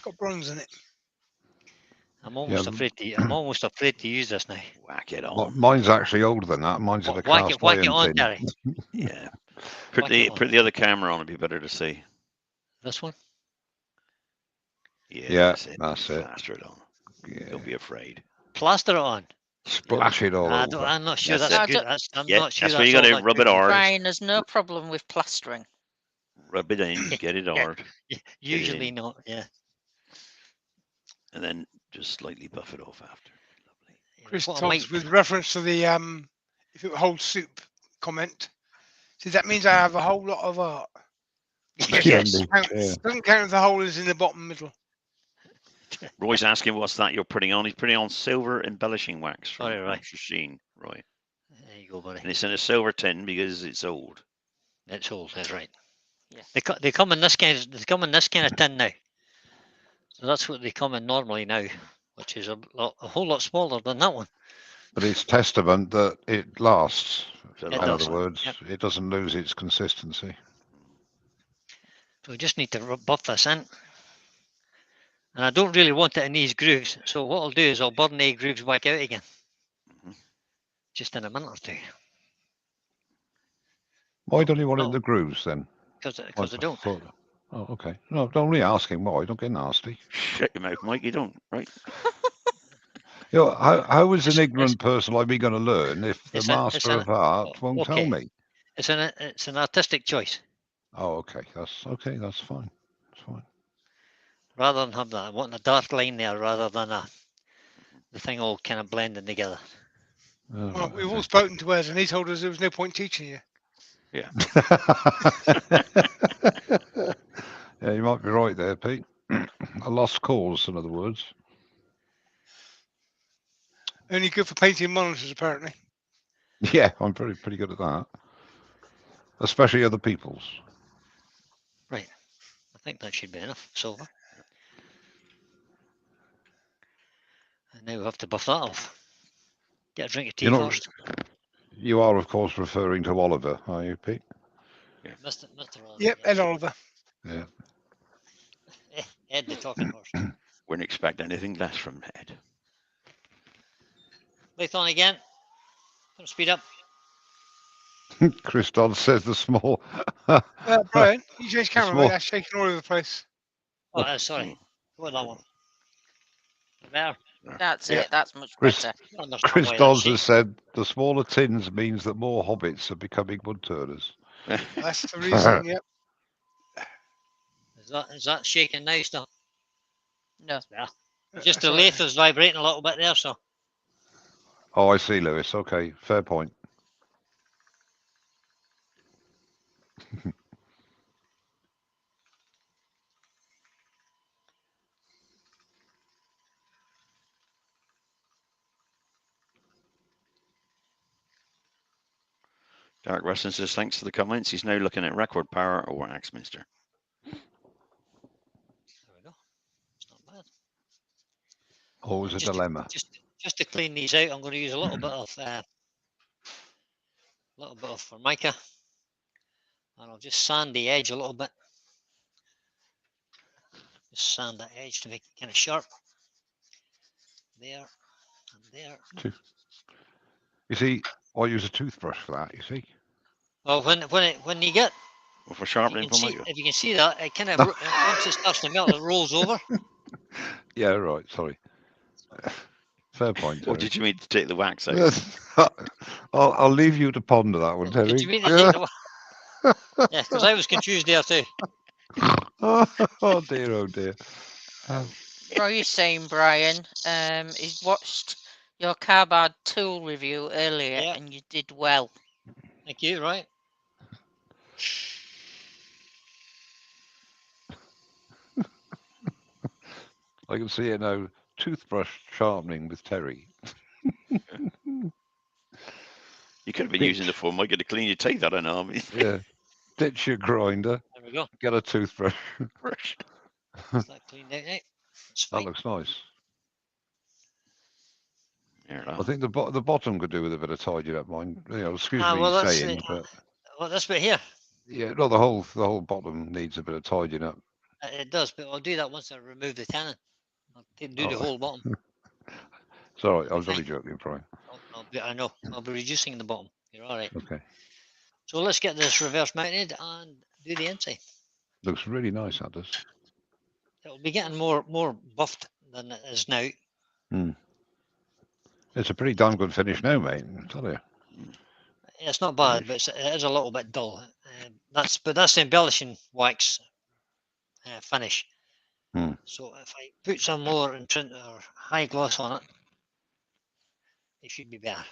got bronze in it. I'm almost afraid to. I'm almost afraid to use this now. Whack it Well, on. mine's actually older than that. Mine's in a Whack cast it iron on, tin. Terry. Yeah. Whack it on. Put the other camera on, it'd be better to see. This one. Yeah, that's it. Plaster it on. Yeah. Don't be afraid. Plaster it on. Splash it all over. I'm not sure That's that's it. good. No, I'm Yeah, not sure that's where you got all to that rub good. it hard. Brian has no problem with plastering. Rub it in, get it hard, Usually in. not. Yeah. and then just slightly buff it off after. Lovely. Chris What I Todd's might- with reference to the if it holds soup comment. So that means I have a whole lot of art. Yes. Indeed, yeah. Doesn't count if the hole is in the bottom middle. Roy's asking what's that you're putting on. He's putting on silver embellishing wax from Sorry, Roy. Sheen, Roy. There you go, buddy. And it's in a silver tin because it's old. It's old. That's right. Yes. They come in this kind. They come in this kind of tin now. So that's what they come in normally now, which is a whole lot smaller than that one. But it's testament that it lasts. So It In does. other words, Yep. it doesn't lose its consistency. So we just need to buff this in. And I don't really want it in these grooves. So what I'll do is I'll burn the grooves back out again. Mhm. Just in a minute or two. Why don't you want it in Oh. the grooves then? Because I What's don't. the thought? Oh, okay. No, don't really asking why. Don't get nasty. Shut your mouth, Mike. You don't, right? You know, how is It's- an ignorant person like me going to learn if the it's master an- of art won't tell okay. me? It's an artistic choice. Oh, okay. That's okay. That's fine. That's fine. Rather than have that, I want a dark line there rather than the thing all kind of blending together. Oh, Well, right, we've all okay. spoken to Wes, and he told us there was no point teaching you. Yeah, you might be right there, Pete. A lost cause, in other words. Only good for painting monitors, apparently. Yeah, I'm pretty good at that. Especially other people's. Right. I think that should be enough silver. And now we have to buff that off. Get a drink of tea You know, first. you are, of course, referring to Oliver, are you, Pete? Mr. Oliver, Yep, yeah. Ed Oliver. Yeah. Ed the talking horse. Wouldn't expect anything less from Ed. Light on again. Put speed up. Chris Dodd says the small. Brian, you change camera, small- mate. That's shaking all over the place. Oh, sorry. What that one? Better. That's Yeah. it. That's much Chris- better. I understand Chris why that's Dodds shaking. has said the smaller tins means that more hobbits are becoming wood turners. That's the reason. Yep. Is that shaking now still? No. Just the That's right. lathe is vibrating a little bit there, so Oh, I see, Lewis. Okay, fair point. Dark Rustin says thanks for the comments. He's now looking at record power or Axminster. there we go. It's not bad. Always a Just to- dilemma. Just to clean these out, I'm going to use a little bit of Formica, and I'll just sand the edge a little bit. Just sand that edge to make it kind of sharp. There and there. You see, I use a toothbrush for that. You see. Well, when you get, Well, for you sharpening, can see, Mike. if you can see that, it kind of once it starts to melt, it rolls over. Yeah, right. Sorry. Fair point. Or Terry. did you mean to take the wax out? I'll leave you to ponder that one, Terry. Did you mean to take the Yeah, because I was confused there too. Oh dear, oh dear. Roy's saying, Brian, he watched your carbide tool review earlier Yeah. and you did well. Thank you, right? I can see it now. Toothbrush sharpening with Terry. You could have been using the Ditch. formica to clean your teeth. I don't know. I mean, Yeah. Ditch your grinder. There we go. Get a toothbrush. Is that cleaned out now? That's That fine. looks nice. There it I are. think the bottom could do with a bit of tidying up. Mine, excuse me Well, that's saying, but well, this bit here. yeah, no, the whole bottom needs a bit of tidying up. It does, but I'll do that once I remove the tannin. I'll do the Oh. whole bottom. It's all right. I Be was only fine. joking, Brian. I know. I'll be reducing the bottom. You're all right. Okay. So let's get this reverse mounted and do the inside. Looks really nice, that does. It'll be getting more buffed than it is now. It's a pretty damn good finish now, mate. I tell you. It's not bad, but it is a little bit dull. That's the embellishing wax finish. So if I put some more intrinsic or high gloss on it, it should be better.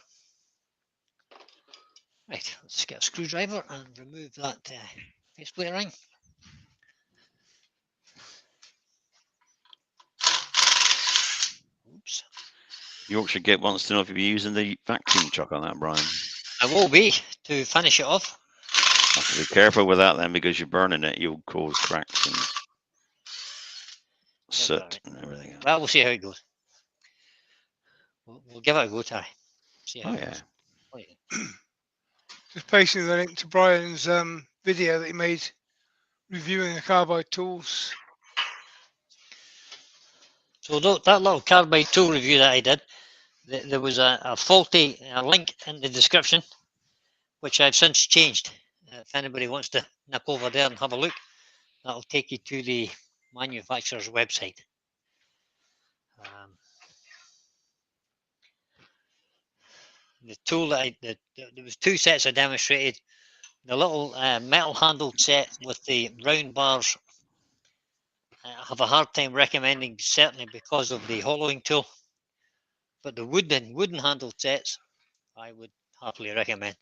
Right, let's get a screwdriver and remove that faceplate ring. Oops. Yorkshire Git wants to know if you'll be using the vacuum chuck on that, Brian. I will be to finish it off. Have to be careful with that then, because you're burning it, you'll cause cracks and soot right. and everything else. Well, we'll see how it goes. We'll give it a go, Terry. See how Oh it yeah. goes. Oh, yeah. Just pasting the link to Brian's video that he made reviewing the carbide tools. So that little carbide tool review that I did, there was a faulty link in the description, which I've since changed. If anybody wants to nip over there and have a look, that'll take you to the manufacturer's website. The tool that there was two sets I demonstrated. The little metal handled set with the round bars, I have a hard time recommending, certainly because of the hollowing tool. But the wooden handled sets, I would happily recommend.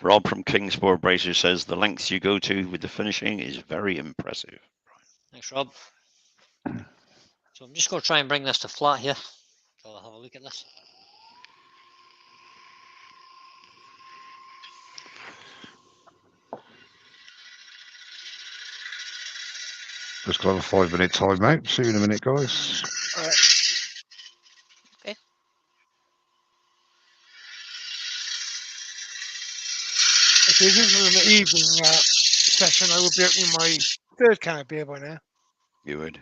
Rob from Kingsport Bracer says the lengths you go to with the finishing is very impressive. Thanks, Rob. So I'm just going to try and bring this to flat here. So I'll have a look at this. Just got a 5-minute timeout. See you in a minute, guys. All right. Okay. Okay, this is an evening session. I will be opening my third can of beer by now. You would.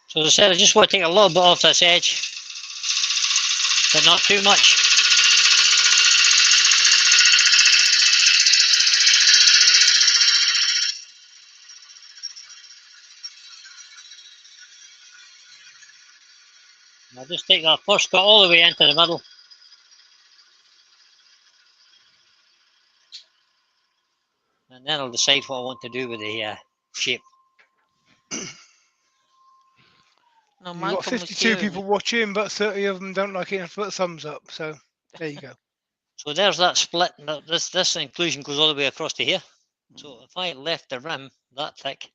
So as I said, I just want to take a little bit off this edge, but not too much. I'll just take that first cut all the way into the middle. And then I'll decide what I want to do with the shape. No, You've my got fun was 52 hearing people you. watching, but 30 of them don't like it enough to put a thumbs up. So there you go. So there's that split. This inclusion goes all the way across to here. So if I left the rim that thick,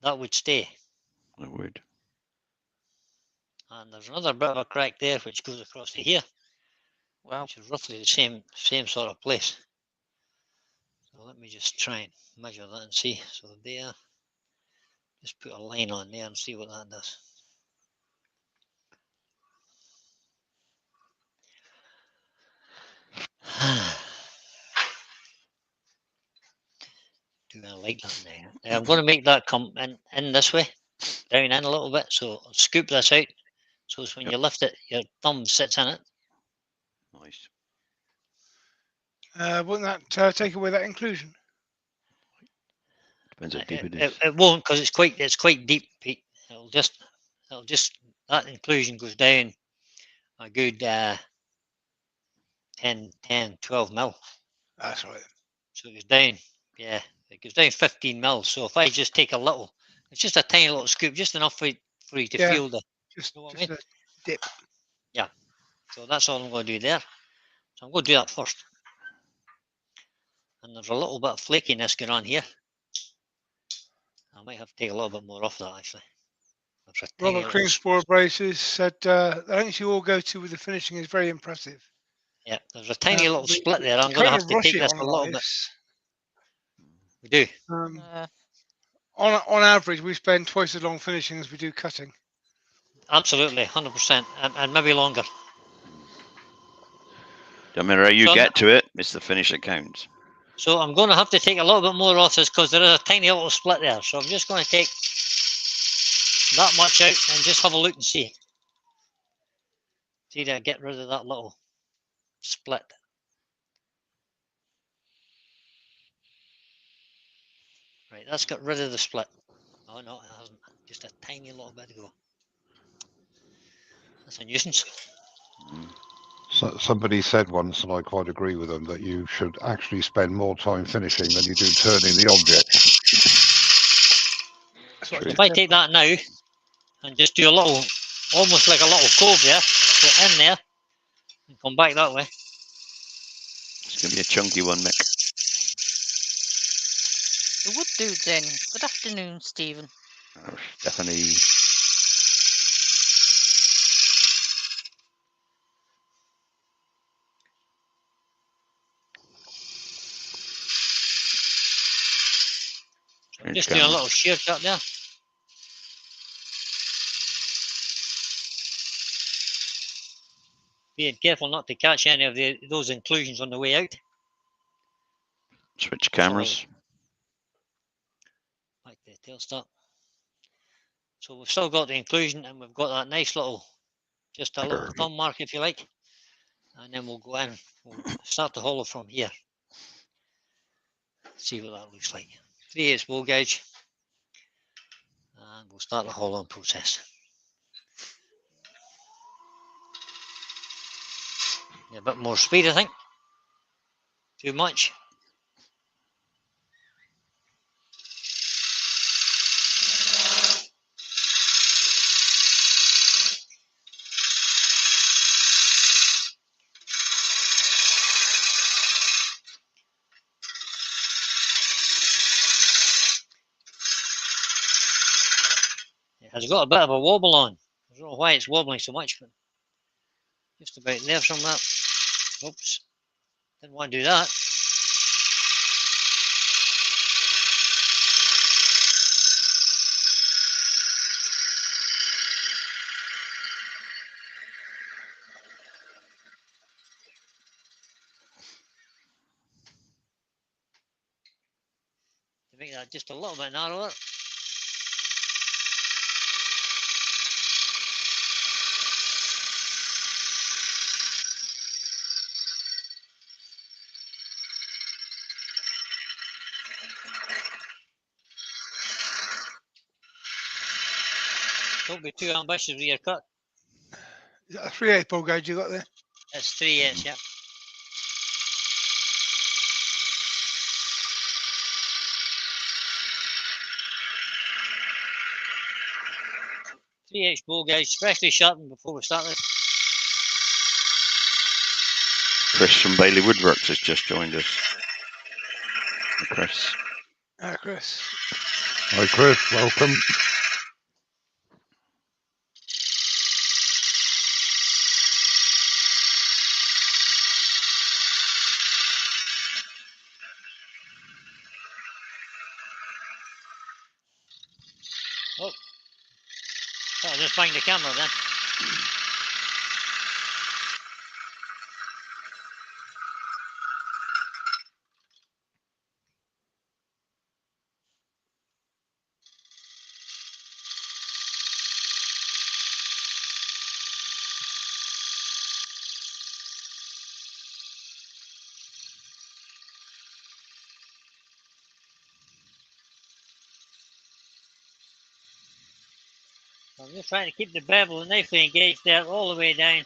that would stay. I would. And there's another bit of a crack there which goes across to here, Wow. which is roughly the same sort of place. So let me just try and measure that and see. So there, just put a line on there and see what that does. Do I like that now? Now I'm going to make that come in this way, down in a little bit. So I'll scoop this out. So it's when you lift it, your thumb sits in it. Nice. Wouldn't that take away that inclusion? Depends how deep it is. It won't, because it's quite deep, Pete. It'll just that inclusion goes down a good 10, 12 mil. That's right. So it goes down, yeah, it goes down 15 mil. So if I just take a little, it's just a tiny little scoop, just enough for you to Yeah. feel the, Just, know what I just mean? a dip. So that's all I'm going to do there. So I'm going to do that first. And there's a little bit of flakiness going on here. I might have to take a little bit more off that actually. There's a tiny Robert little, Kringsborough Braces said the lengths you all go to with the finishing is very impressive. yeah, there's a tiny little We split there. I'm going to kind have of to rush take it this on a little bit. lives. We do. On average, we spend twice as long finishing as we do cutting. Absolutely, 100%, and maybe longer. No matter how you So get to it, it's the finish that counts. So I'm going to have to take a little bit more off this because there is a tiny little split there. So I'm just going to take that much out and just have a look and see. See that I get rid of that little split. Right, that's got rid of the split. Oh no, it hasn't. Just a tiny little bit to go. That's a nuisance. So, somebody said once, and I quite agree with them, that you should actually spend more time finishing than you do turning the object. That's what I True. If I take that now and just do a little, almost like a little cove there, go in there and come back that way. It's going to be a chunky one, Mick. The wood dude's in. Good afternoon, Stephen. Oh, Stephanie. So I'm just doing a little shear cut there. Being careful not to catch any of those inclusions on the way out. Switch cameras. Back to the tail start. So we've still got the inclusion and we've got that nice little, just a little thumb mark if you like. And then we'll go in, we'll start the hollow from here. See what that looks like. 3/8 bow gauge. And we'll start the hollowing process. Yeah, a bit more speed I think. Too much. It has got a bit of a wobble on. I don't know why it's wobbling so much, but just about there somewhere. Oops, didn't want to do that. To make that just a little bit narrower. Don't be too ambitious with your cut. Is that a 3/8 bow gauge you got there? That's 3/8, yeah. Three-eighths bow gauge, freshly sharpened before we start this. Chris from Bailey Woodworks has just joined us. Chris. Hi, Chris. Hi, Chris. Welcome. Oh, I'll just find the camera then. I'm just trying to keep the bevel nicely engaged there all the way down.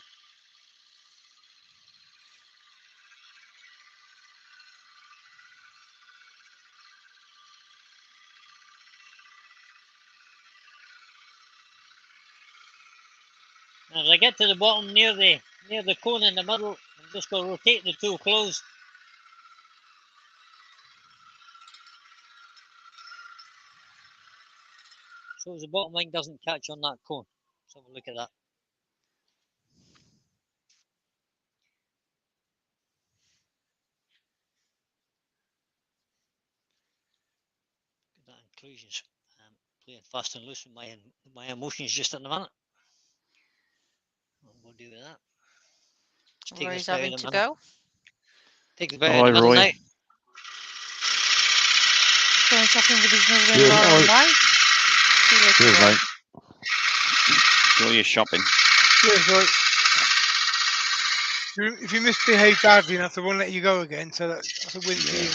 As I get to the bottom near the cone in the middle, I'm just going to rotate the tool closed. So the bottom line doesn't catch on that cone. Let's have a look at that. That inclusions. Playing fast and loose with my emotions just at the minute. We'll do with that. Just take Roy's this bit out having of to the middle. go. Take the bit All out of the right, middle Roy. now. Going shopping with his Good, mother-in-law and alright. wife. See you later, Cheers, Roy. mate. Enjoy your shopping. Cheers, Roy. If you misbehave badly enough, they won't let you go again. So that's a win for Yeah. you.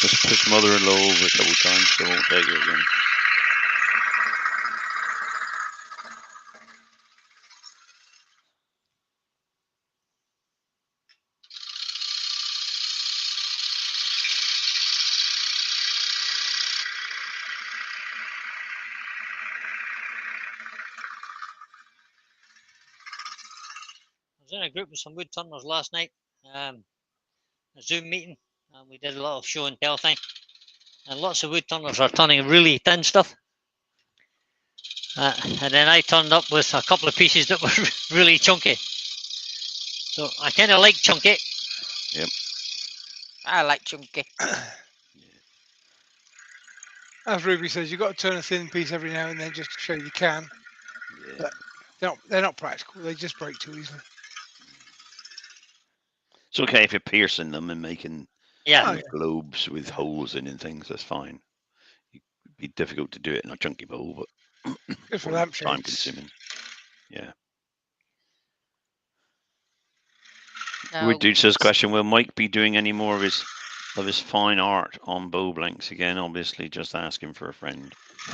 Just push mother-in-law over a couple of times, so I won't take you again. I was in a group with some wood turners last night. A Zoom meeting, and we did a lot of show and tell thing. And lots of wood turners are turning really thin stuff. And then I turned up with a couple of pieces that were really chunky. So I kind of like chunky. I like chunky. As Ruby says, you've got to turn a thin piece every now and then just to show you can. Yeah. But they're not practical. They just break too easily. It's okay if you're piercing them and making Yeah. Oh, yeah. globes with holes in and things. That's fine. It'd be difficult to do it in a chunky bowl, but Good for more lampshades. time consuming. Yeah. No, Wood Dude says, question: will Mike be doing any more of his fine art on bow blanks again? Obviously, just asking for a friend.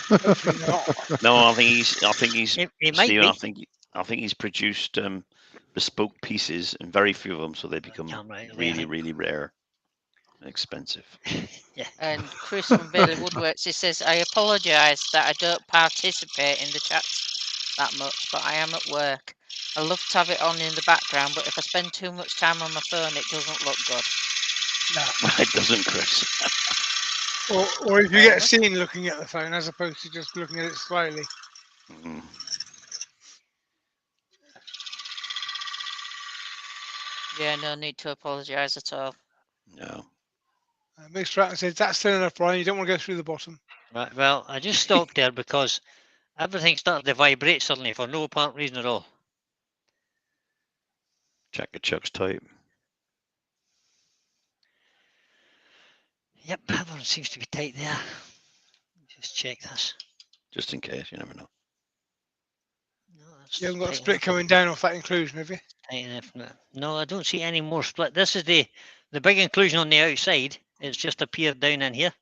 Hopefully not. No, I think he's It might Stephen, be. I think he's produced bespoke pieces, and very few of them, so they become Camera out of there, I really, think. really rare and expensive. Yeah. and Chris from Bailey Woodworks, he says, I apologise that I don't participate in the chats that much, but I am at work. I love to have it on in the background, but if I spend too much time on my phone, it doesn't look good. No. It doesn't, Chris. Or if you Fair get enough. seen looking at the phone as opposed to just looking at it slightly. Mm. Yeah, no need to apologise at all. No. Mick Stratton says, that's thin enough, Brian. You don't want to go through the bottom. Right. Well, I just stopped there because everything started to vibrate suddenly for no apparent reason at all. Check the chuck's tight. Yep, everyone seems to be tight there. Just check this. Just in case, you never know. No, that's You haven't got a tight split enough. coming down off that inclusion, have you? Tight enough. No, I don't see any more split. This is the big inclusion on the outside. It's just appeared down in here.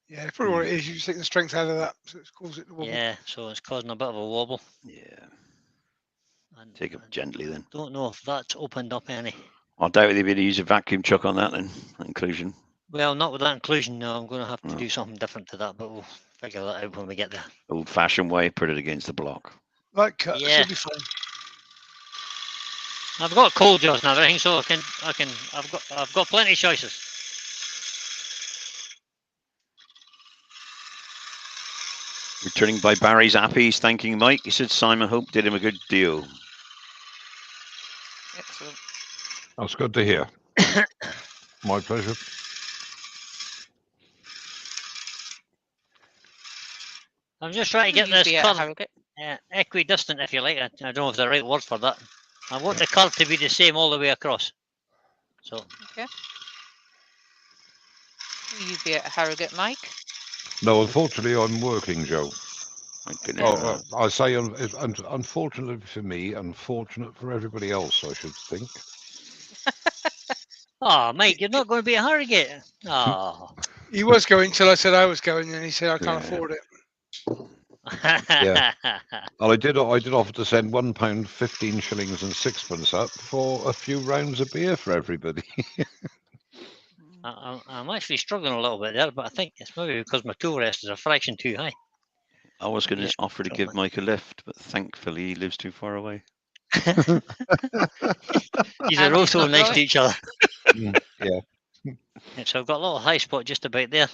Yeah, probably what it is. You just take the strength out of that, so it's caused it to wobble. Yeah, so it's causing a bit of a wobble. Yeah. And Take it gently then. don't know if that's opened up any. I doubt they'd be able to use a vacuum chuck on that then, inclusion. Well, not with that inclusion. No, I'm going to have to No. do something different to that, but we'll figure that out when we get there. Old fashioned way, put it against the block. Like cut, Yeah. should be fine. I've got cold jaws and everything, so I've got plenty of choices. Returning by Barry's app, he's thanking Mike. He said Simon Hope did him a good deal. Excellent. That's good to hear. My pleasure. I'm just trying to get Will you this be at curve Harrogate? equidistant, if you like. I don't know if the right word for that. I want the curve to be the same all the way across. So Okay. Will you be at Harrogate, Mike? No, unfortunately, I'm working, Joe. Thank goodness. I say unfortunately for me, unfortunate for everybody else, I should think. oh, Mike, you're not going to be at Harrogate. Oh. He was going till I said I was going, and he said I can't Yeah. afford it. Yeah. Well, I did offer to send £1, 15 shillings and sixpence up for a few rounds of beer for everybody. I'm actually struggling a little bit there, but I think it's maybe because my tool rest is a fraction too high. I was going to Just offer to drop give it. Mike a lift, but thankfully he lives too far away. These And are he's also not nice to going. each other. Yeah. Yeah, so I've got a little high spot just about there.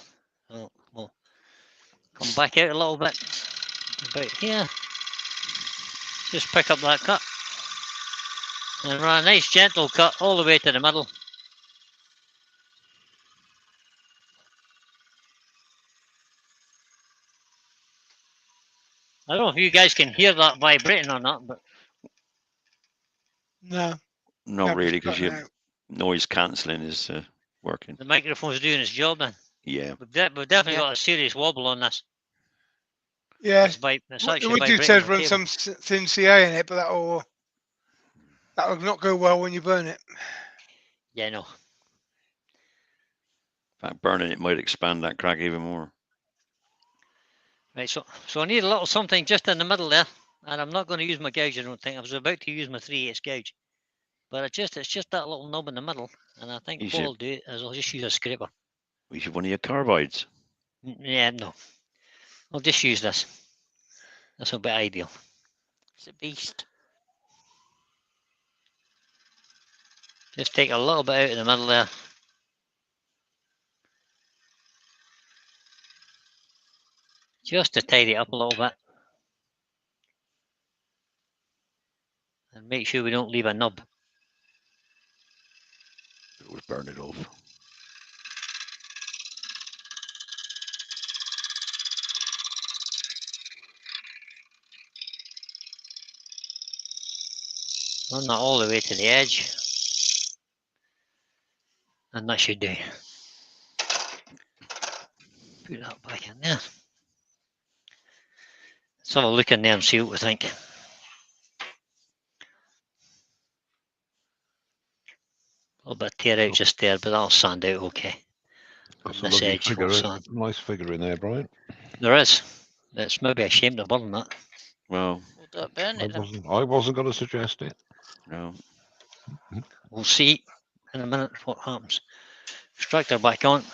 So we'll come back out a little bit about here. Just pick up that cut. And run a nice gentle cut all the way to the middle. I don't know if you guys can hear that vibrating or not, but No, Not yeah, really, just because cutting your out. noise cancelling is working. the microphone's doing its job then. Yeah. We've definitely Yeah. got a serious wobble on this. Yeah, It's the actually wood dude vibrating says the run table. some thin CA in it, but that'll not go well when you burn it. Yeah, no. In fact, burning it might expand that crack even more. Right, so I need a little something just in the middle there, and I'm not going to use my gouge. I don't think I was about to use my 3/8 gouge, but it's just that little knob in the middle, and I think You what should- I'll do is I'll just use a scraper. We should one of your carbides. Yeah, no, I'll just use this. This will be ideal. It's a beast. Just take a little bit out of the middle there. Just to tidy it up a little bit. And make sure we don't leave a nub. Always burn it off. Run that all the way to the edge. And that should do. Put that back in there. Let's have a look in there and see what we think. A little bit of tear out just there, but that'll sand out okay. That's And a this lovely edge will figure. sand. Nice figure in there, Brian. There is. It's maybe a shame to burn that. Well, We'll don't burn it then. I wasn't going to suggest it. no. We'll see in a minute what happens. Extractor back on.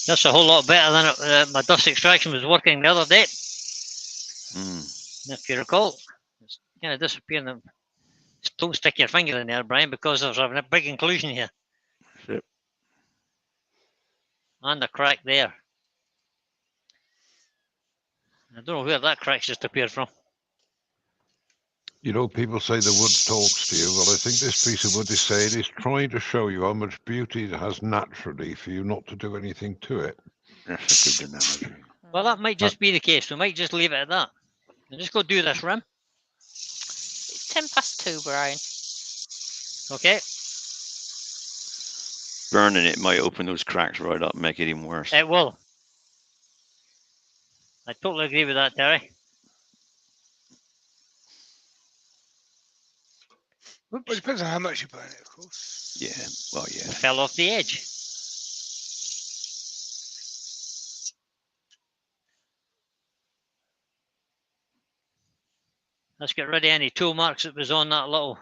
That's a whole lot better than my dust extraction was working the other day. Mm. If you recall, it's kind of disappearing. Just don't stick your finger in there, Brian, because there's a big inclusion here. Yep. And a crack there. I don't know where that crack's just appeared from. You know, people say the wood talks to you. Well, I think this piece of wood is saying it's trying to show you how much beauty it has naturally for you not to do anything to it. That's a good analogy. Well, that might just be the case. We might just leave it at that. And just go do this rim. It's 2:10, Brian. Okay. Burning it might open those cracks right up and make it even worse. It will. I totally agree with that, Terry. Well, it depends on how much you burn it, of course. Yeah, well, yeah. It fell off the edge. Let's get rid of any tool marks that was on that little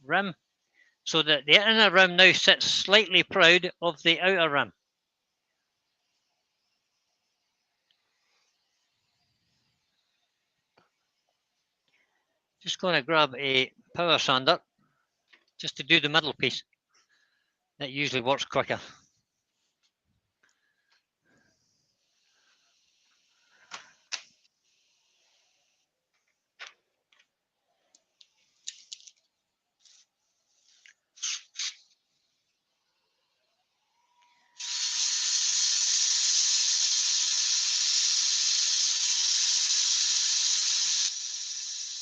rim, so that the inner rim now sits slightly proud of the outer rim. Just going to grab a power sander just to do the middle piece. That usually works quicker.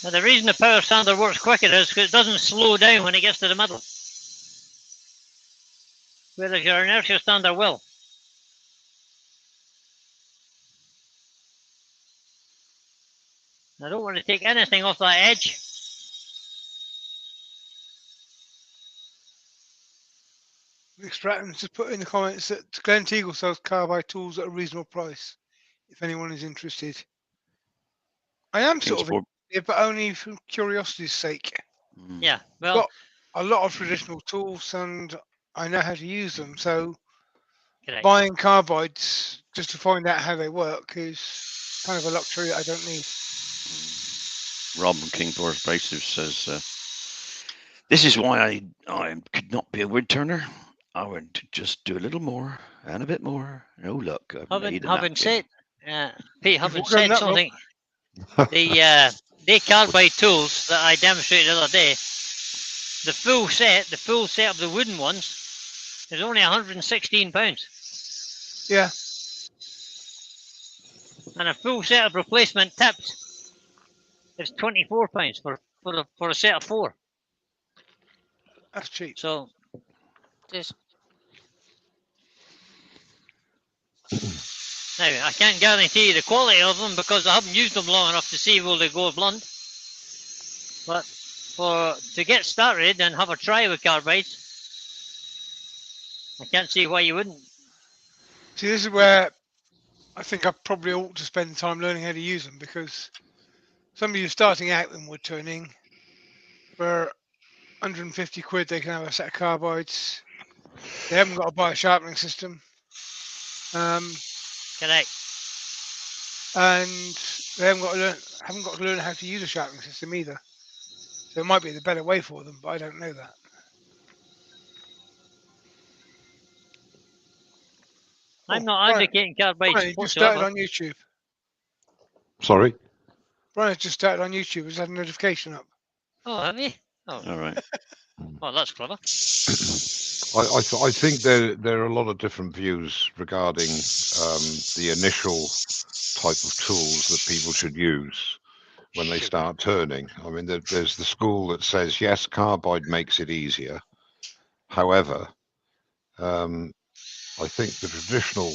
Now the reason the power sander works quicker is because it doesn't slow down when it gets to the middle, whereas your inertia sander will. I don't want to take anything off that edge. Stratton just put in the comments that Glen Teagle sells carbide tools at a reasonable price, if anyone is interested. I am sort of, Kingsport. interested, but only for curiosity's sake. Mm. Yeah, well, Got a lot of traditional tools, and I know how to use them. So correct. buying carbides just to find out how they work is kind of a luxury that I don't need. Rob from Kingsport Abrasives says, "This is why I could not be a wood turner. I would just do a little more and a bit more. Oh look, I've made Having enough." said, Pete, You've having all done said that, Rob. something, the carbide tools that I demonstrated the other day, the full set of the wooden ones is only £116, Yeah, and a full set of replacement tips is £24 for a set of 4. that's cheap. So Just now I can't guarantee the quality of them because I haven't used them long enough to see will they go blunt. But to get started and have a try with carbides, I can't see why you wouldn't. See, this is where I think I probably ought to spend time learning how to use them, because somebody who's starting out in wood turning, for 150 quid they can have a set of carbides. They haven't got to buy a sharpening system, Correct. and they haven't got to learn how to use a sharpening system either. So it might be the better way for them, but I don't know that. I'm Oh, not Brian, advocating carbides Brian, you just whatsoever. started on YouTube. Sorry. Brian's just started on YouTube. Has had a notification up. Oh, have you? Oh, All right. well, that's clever. I think there are a lot of different views regarding the initial type of tools that people should use when they start turning. I mean, there's the school that says, yes, carbide makes it easier. However, I think the traditional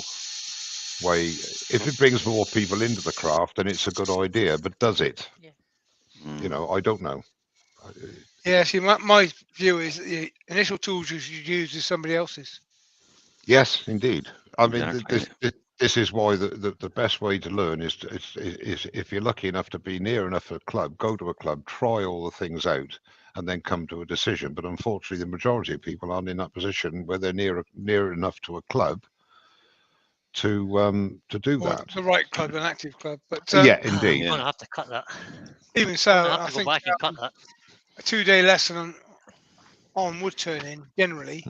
way, if it brings more people into the craft, then it's a good idea. But does it? Yeah. You know, I don't know. Yeah, see, my view is the initial tools you should use is somebody else's. Yes, indeed. I mean, Exactly. this is why the best way to learn is if you're lucky enough to be near enough a club, go to a club, try all the things out, and then come to a decision. But unfortunately, the majority of people aren't in that position where they're near enough to a club to do Or that. the right club, an active club. But Yeah, I'm indeed. going to have to cut that. even I'm so, going to have I to go think back and cut that. a 2-day lesson on wood turning generally,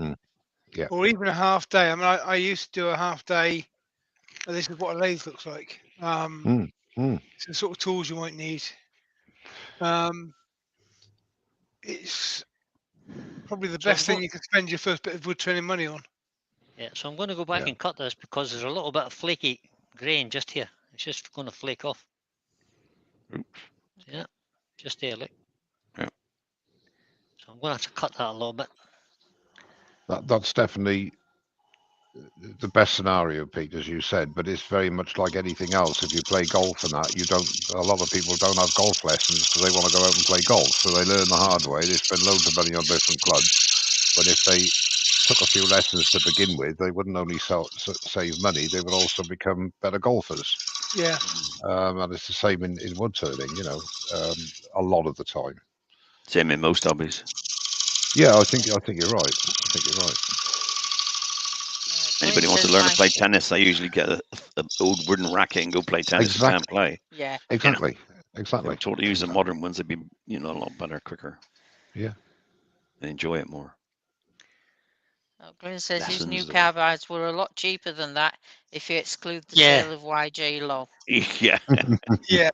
Yeah. or even a half day. I mean, I used to do a half day. And this is what a lathe looks like. It's the sort of tools you might need. It's probably the So best thing you can spend your first bit of wood turning money on. yeah, so I'm going to go back Yeah. and cut this because there's a little bit of flaky grain just here. It's just going to flake off. Oops. Yeah, just there, look. Yeah. So I'm going to have to cut that a little bit. That's definitely the best scenario, Pete, as you said, but it's very much like anything else. If you play golf and that, a lot of people don't have golf lessons because they want to go out and play golf. So they learn the hard way. They spend loads of money on different clubs. But if they took a few lessons to begin with, they wouldn't only save money, they would also become better golfers. Yeah. And it's the same in wood turning, you know, a lot of the time. Same in most hobbies. Yeah, I think you're right. I think you're right. Anybody wants to learn to play tennis, they usually get an old wooden racket and go play tennis if they can't play. Yeah. Exactly. They Exactly. were told to use the modern ones, they'd be, a lot better, quicker. Yeah. They enjoy it more. Glenn says his new Lessons, though. carbides were a lot cheaper than that if you exclude the Yeah. sale of YJ Law. Yeah. Yeah.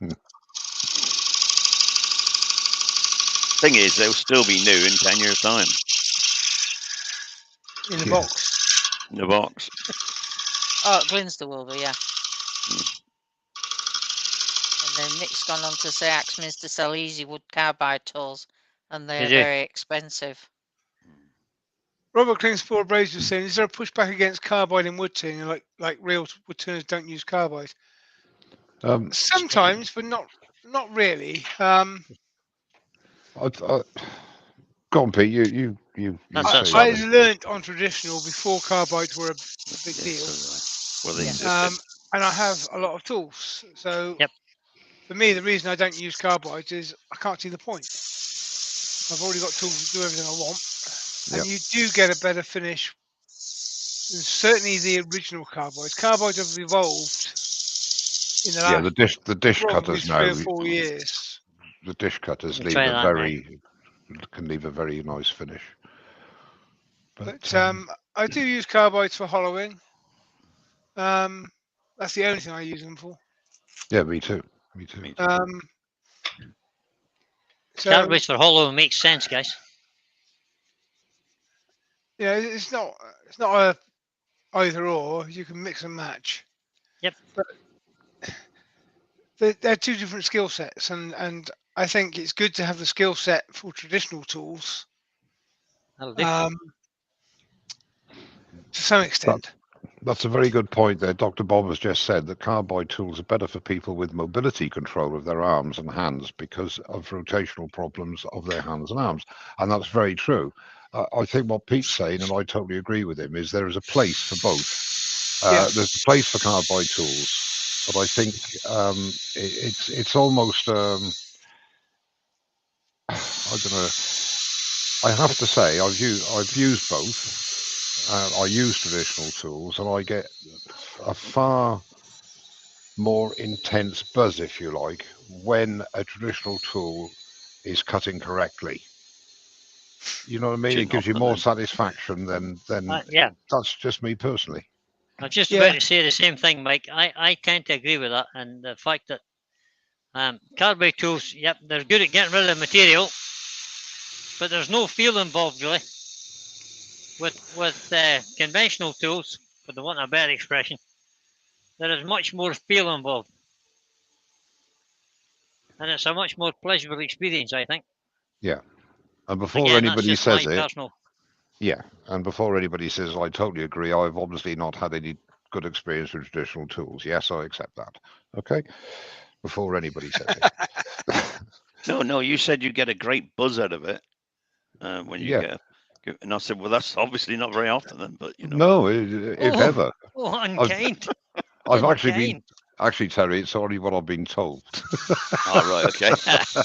Thing is, they'll still be new in 10 years' time In the Yeah. box. in the box. Oh, Glinster will be, yeah. And then Nick's gone on to say Axminster sell easy wood carbide tools, and they're They do. very expensive. Robert Kingsford Braves was saying, is there a pushback against carbide in wood turning? Like real wood turners don't use carbide? Sometimes, but not really. Go on, Pete. You That's say it, I something. learnt on traditional before carbides were a big deal. Well, they Yeah. existed. And I have a lot of tools. So Yep. for me, the reason I don't use carbides is I can't see the point. I've already got tools to do everything I want, and you do get a better finish than certainly the original carbides. Carbides have evolved in the Yeah, last the dish probably cutters now. 3 or 4 years. The dish cutters You leave try a that, very can leave a very nice finish. But I do use carbides for hollowing. That's the only thing I use them for. yeah, me too. Me too. Me too. So Carbides for hollow makes sense, guys. yeah, it's not a either or. You can mix and match. Yep. But they're two different skill sets, and I think it's good to have the skill set for traditional tools That'll do. to some extent. That's a very good point there. Dr. Bob has just said that carbide tools are better for people with mobility control of their arms and hands because of rotational problems of their hands and arms. And that's very true. I think what Pete's saying, and I totally agree with him, is there is a place for both. Yeah. There's a place for carbide tools, but I think it's almost, I don't know, I have to say I've used both. I use traditional tools and I get a far more intense buzz, if you like, when a traditional tool is cutting correctly. You know what I mean? It gives you more satisfaction than Yeah, that's just me personally. I was just Yeah. about to say the same thing, Mike. I tend to agree with that, and the fact that carbide tools, yep, they're good at getting rid of the material, but there's no feel involved really. With conventional tools, for the want of a better expression, there is much more feel involved, and it's a much more pleasurable experience, I think. Yeah. And before Again, that's anybody just says my it, personal. yeah. And before anybody says, I totally agree. I've obviously not had any good experience with traditional tools. Yes, I accept that. Okay. Before anybody says it. No, you said you get a great buzz out of it when you Yeah. get. And I said, well, that's obviously not very often then, but you know. No, if ever. Oh, unkind. I've actually been, Unkind. actually, Terry, it's only what I've been told. All right, okay. So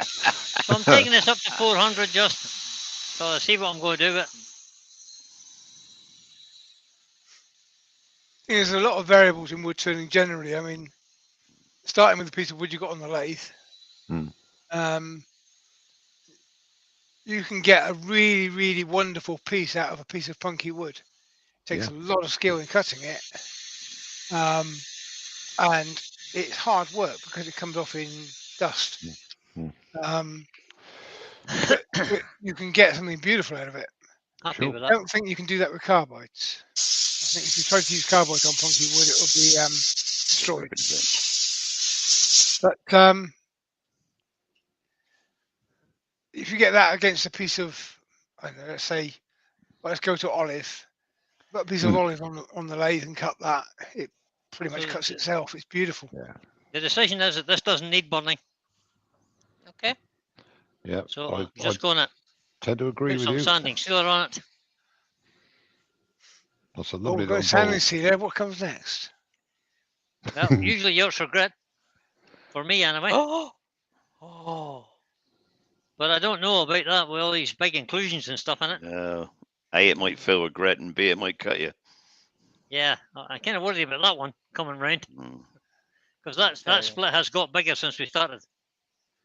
I'm taking this up to 400 just. So I'll see what I'm going to do with it. There's a lot of variables in wood turning generally. I mean, starting with the piece of wood you got on the lathe, you can get a really, really wonderful piece out of a piece of punky wood. It takes a lot of skill in cutting it, and it's hard work because it comes off in dust. But you can get something beautiful out of it. Happy with I that. don't think you can do that with carbides. I think if you try to use carbides on punky wood, it will be destroyed. But if you get that against a piece of, I don't know, let's say, well, let's go to olive. Put a piece of olive on the lathe and cut that. It pretty much So cuts itself. It's beautiful. Yeah. The decision is that this doesn't need burning. Okay. Yeah. So I'm I just going to tend to agree put with some you. sanding sealer on it. That's a Oh, lovely we've got a little sanding bowl. sealer. What comes next? Well, usually Yorkshire grit. For me, anyway. Oh. But I don't know about that with all these big inclusions and stuff in it. No. A, it might fill with grit, and B, it might cut you. Yeah, I kind of worry about that one coming round. Mm. Because that split has got bigger since we started.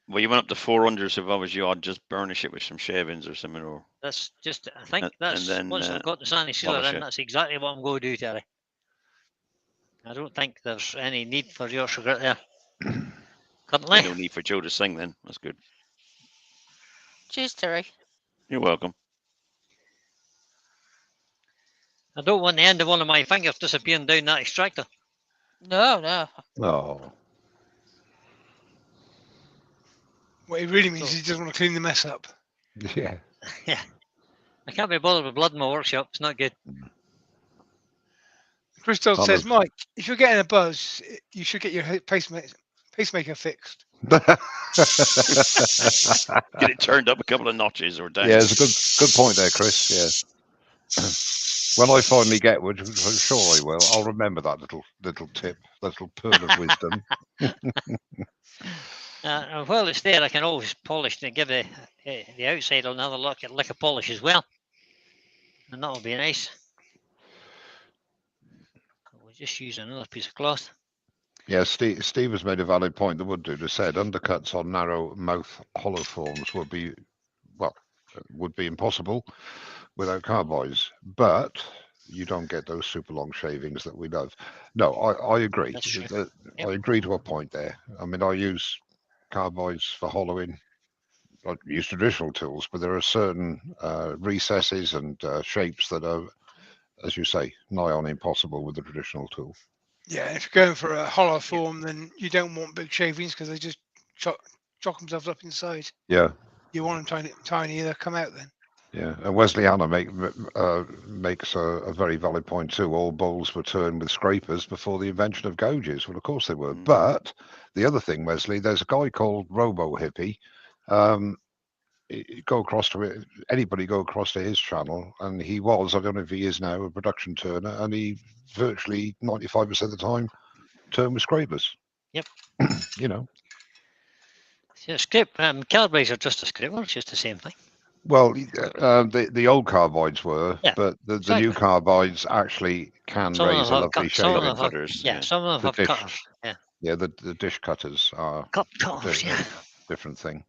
Well, you went up to 400, so if I was you, I'd just burnish it with some shavings or something. Or That's just, I think And that's, then, once I've got the sanding sealer polish in, it. that's exactly what I'm going to do, Terry. I don't think there's any need for Yorkshire grit there. Currently. no need for Joe to sing then. That's good. Cheers, Terry. You're welcome. I don't want the end of one of my fingers disappearing down that extractor. No. Oh. What he really means is he doesn't want to clean the mess up. Yeah. Yeah. I can't be bothered with blood in my workshop. It's not good. Chris Dodd I'll says, have- Mike, if you're getting a buzz, you should get your pacemaker fixed. Get it turned up a couple of notches or down. Yeah, it's a good point there, Chris. Yeah. When I finally get one, which I'm sure I will, I'll remember that little tip, that little pearl of wisdom. And while it's there, I can always polish to give the outside another lick of polish as well, and that'll be nice. We'll just use another piece of cloth. Yeah, Steve has made a valid point. The wood dude said undercuts on narrow mouth hollow forms would be impossible without carbides, but you don't get those super long shavings that we love. No, I agree. That's true. Yep. Yep. I agree to a point there. I mean, I use carbides for hollowing. I use traditional tools, but there are certain recesses and shapes that are, as you say, nigh on impossible with the traditional tool. Yeah, if you're going for a hollow form, then you don't want big shavings because they just chock themselves up inside. Yeah. You want them tiny, they'll come out then. Yeah, and Wesley Hanna makes a very valid point too. All bowls were turned with scrapers before the invention of gouges. Well, of course they were. But the other thing, Wesley, there's a guy called Robo Hippie. Go across to it. Anybody go across to his channel, and he was, I don't know if he is now, a production turner, and he virtually 95% of the time turned with scrapers. Yep. You know. Yeah, carbides are just a scraper. It's just the same thing. Well, the old carbides were, Yeah, but the exactly. new carbides actually can Some raise a lovely shaving. Cutters. Yeah, some of them The have dish- cutters. Yeah, Yeah, the dish cutters are cutters. Yeah, different thing.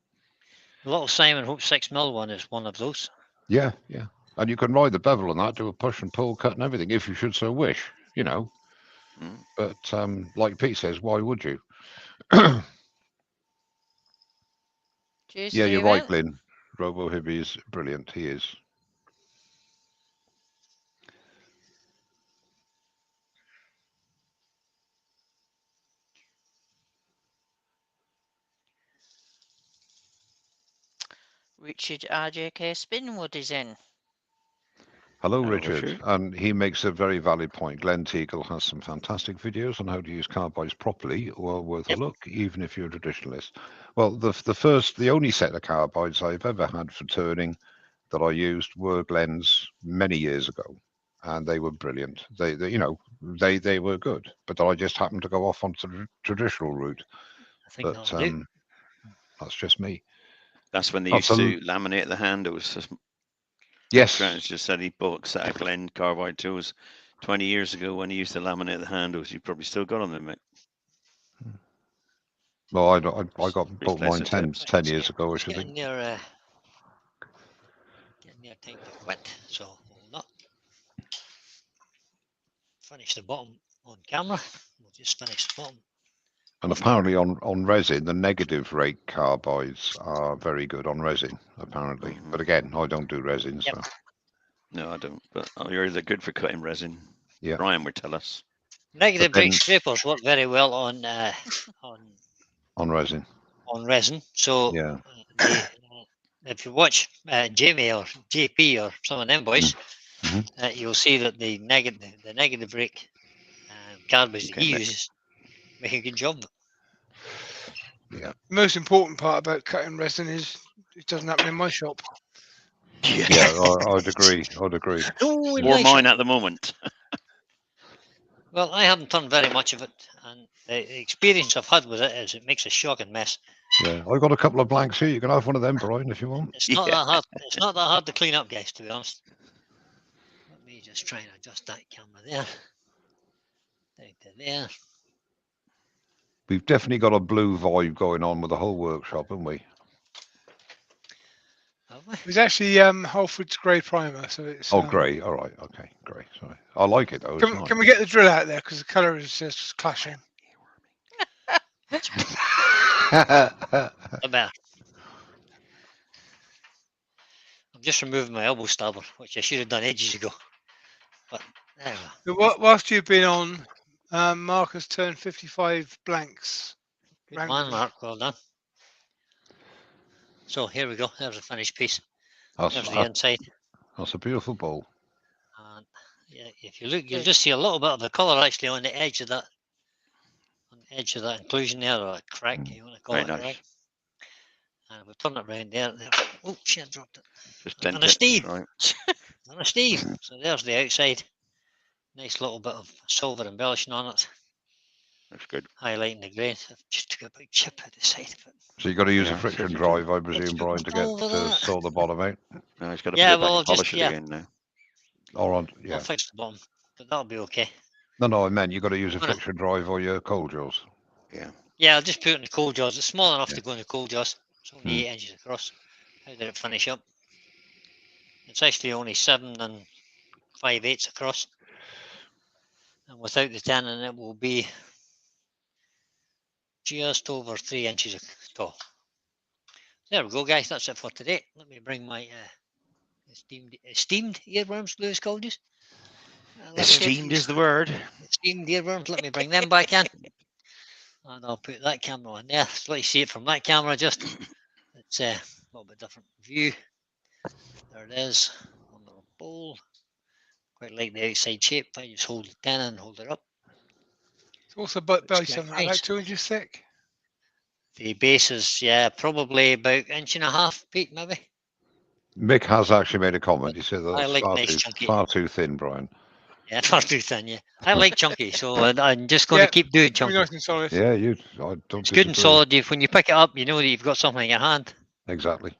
the little Simon Hope 6mm one is one of those. Yeah, yeah. And you can ride the bevel on that, do a push and pull, cut and everything, if you should so wish, you know. But like Pete says, why would you? Yeah, you're right, Glyn. Robo Hibby is brilliant. He is. Richard RJK Spinwood is in. Hello, Richard. And he makes a very valid point. Glenn Teagle has some fantastic videos on how to use carbides properly, well worth a look, even if you're a traditionalist. Well, the only set of carbides I've ever had for turning that I used were Glenn's many years ago, and they were brilliant. They were good, but I just happened to go off onto the traditional route. I think that's just me. That's when they used to laminate the handles. Yes. Grant just said he bought a set of Glen carbide tools 20 years ago when he used to laminate the handles. You probably still got them, mate. Well, I bought mine 10 years ago, which I think. Getting your time to quit, so we'll not finish the bottom on camera. We'll just finish the bottom. And apparently on resin, the negative rate carbides are very good on resin, apparently. But again, I don't do resin, so. No, I don't. But they're good for cutting resin. Yeah. Brian would tell us. Negative rate scrapers work very well on resin. On resin. So yeah. If you watch Jamie or JP or some of them boys, you'll see that the negative rate carbides that he uses make a good job. Yeah. The most important part about cutting resin is it doesn't happen in my shop. Yeah, I'd agree. Or mine at the moment. Well, I haven't done very much of it, and the experience I've had with it is it makes a shocking mess. Yeah, I've got a couple of blanks here. You can have one of them, Brian, if you want. It's not that hard. It's not that hard to clean up, guys. To be honest. Let me just try and adjust that camera there. Down to there. We've definitely got a blue vibe going on with the whole workshop, haven't we? It was actually Halford's grey primer, so it's. Oh, grey. All right. Okay, grey. Sorry, I like it though. Can we get the drill out there because the colour is just clashing? I'm just removing my elbow stabber, which I should have done ages ago. But there we go. Whilst you've been on, Mark has turned 55 blanks. Good man, Mark. Well done. So here we go. There's the finished piece. There's the inside. That's a beautiful bowl. And yeah, if you look, you'll just see a little bit of the colour actually on the edge of that. On the edge of that inclusion there, or a crack, you want to call it, right? And we'll turn it around there. Oh, shit, I dropped it. Just on a Steve. Right. On a Steve. So there's the outside. Nice little bit of silver embellishing on it. That's good. highlighting the grain. I've just took a big chip out the side of it. So you've got to use Yeah, a so friction if you drive, I Let's presume, go Brian, to get over to that. saw the bottom out. No, he's got to Yeah, put it back well, and polish it yeah, again now. Or on, I'll yeah. fix the bottom, but that'll be okay. No, I meant you've got to use a Gonna- friction drive or your coal jaws. Yeah. Yeah, I'll just put it in the coal jaws. It's small enough Yeah. to go in the coal jaws. It's only Hmm. 8 inches across. How did it finish up? It's actually only 7 and 5/8 across. And without the tanning, it will be just over 3 inches tall. There we go, guys. That's it for today. Let me bring my esteemed earworms, Lewis called you. Esteemed is the word. Esteemed earworms. Let me bring them back in. And I'll put that camera on there. So let you see it from that camera. Just it's a little bit different view. There it is on the bowl. Quite like the outside shape. If I just hold it down and hold it up. It's also It's base quite on that, nice. about 2 inches thick. The base is, yeah, probably about 1.5 inches, Pete, maybe. Mick has actually made a comment. He said I that's like nice chunky. far too thin, Brian. Yeah, far too thin, yeah. I like chunky, so I'm just going to Yeah, keep doing Be chunky. nice and solid. Yeah, I don't It's good and disagree. solid. When you pick it up, you know that you've got something in your hand. Exactly.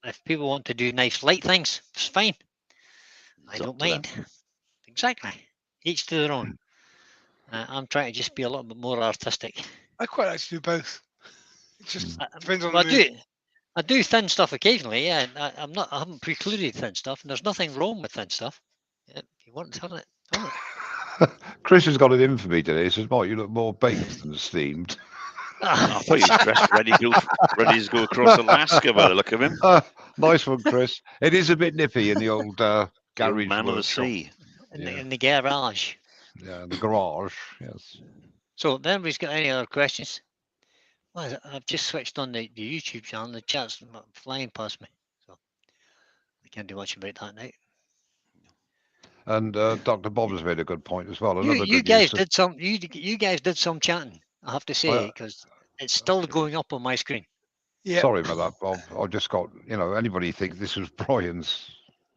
If people want to do nice light things, it's fine. I It's up don't to them. mind. Exactly. Each to their own. I'm trying to just be a little bit more artistic. I quite like to do both. It just depends on Well, the mood. I do thin stuff occasionally, yeah. I haven't precluded thin stuff, and there's nothing wrong with thin stuff. Yeah, if you want to turn it, turn it. Chris has got it in for me today. He says, Mike, you look more baked than steamed. I thought he was dressed ready to go across Alaska by the look of him. Nice one, Chris. It is a bit nippy in the old The old garage man of the workshop. sea. in the garage. Yeah, the garage. Yes. So, if anybody's got any other questions? Well, I've just switched on the YouTube channel. The chat's flying past me, so I can't do much about that now. And Dr. Bob's made a good point as well. You Another good guys use of- did some. You guys did some chatting. I have to say, because it's still going up on my screen. Yeah. Sorry about that, Bob. I just got, anybody think this was Brian's.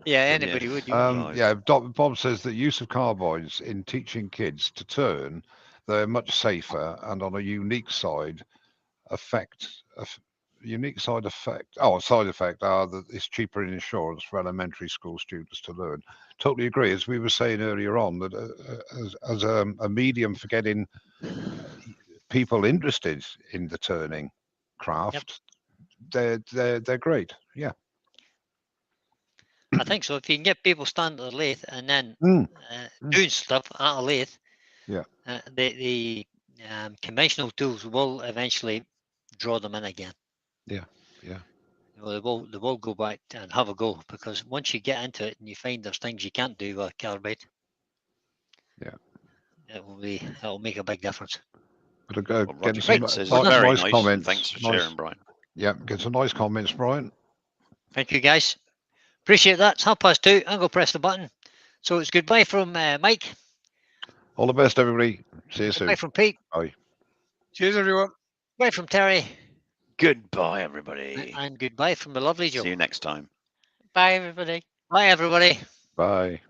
Yeah, anybody would. Yeah, Bob says that use of carbines in teaching kids to turn, they're much safer and on a unique side effect. Side effect are that it's cheaper in insurance for elementary school students to learn. Totally agree. As we were saying earlier on, that as a medium for getting people interested in the turning craft, they're great. Yeah. I think so. If you can get people standing at the lathe and then Mm. doing stuff at a lathe, Yeah. The conventional tools will eventually draw them in again. Yeah. They will go back and have a go, because once you get into it and you find there's things you can't do with carbide, Yeah, it'll make a big difference. But Well, getting Roger some Kent says well, it's that's very nice nice. comments. Thanks for Nice. sharing, Brian. Yeah, get some nice comments, Brian. Thank you, guys. Appreciate that. It's 2:30. I'm going to press the button. So it's goodbye from Mike. All the best, everybody. See you Goodbye soon. from Pete. Bye. Cheers, everyone. Goodbye from Terry. Goodbye, everybody. And goodbye from the lovely Joe. See you next time. Bye, everybody. Bye, everybody. Bye.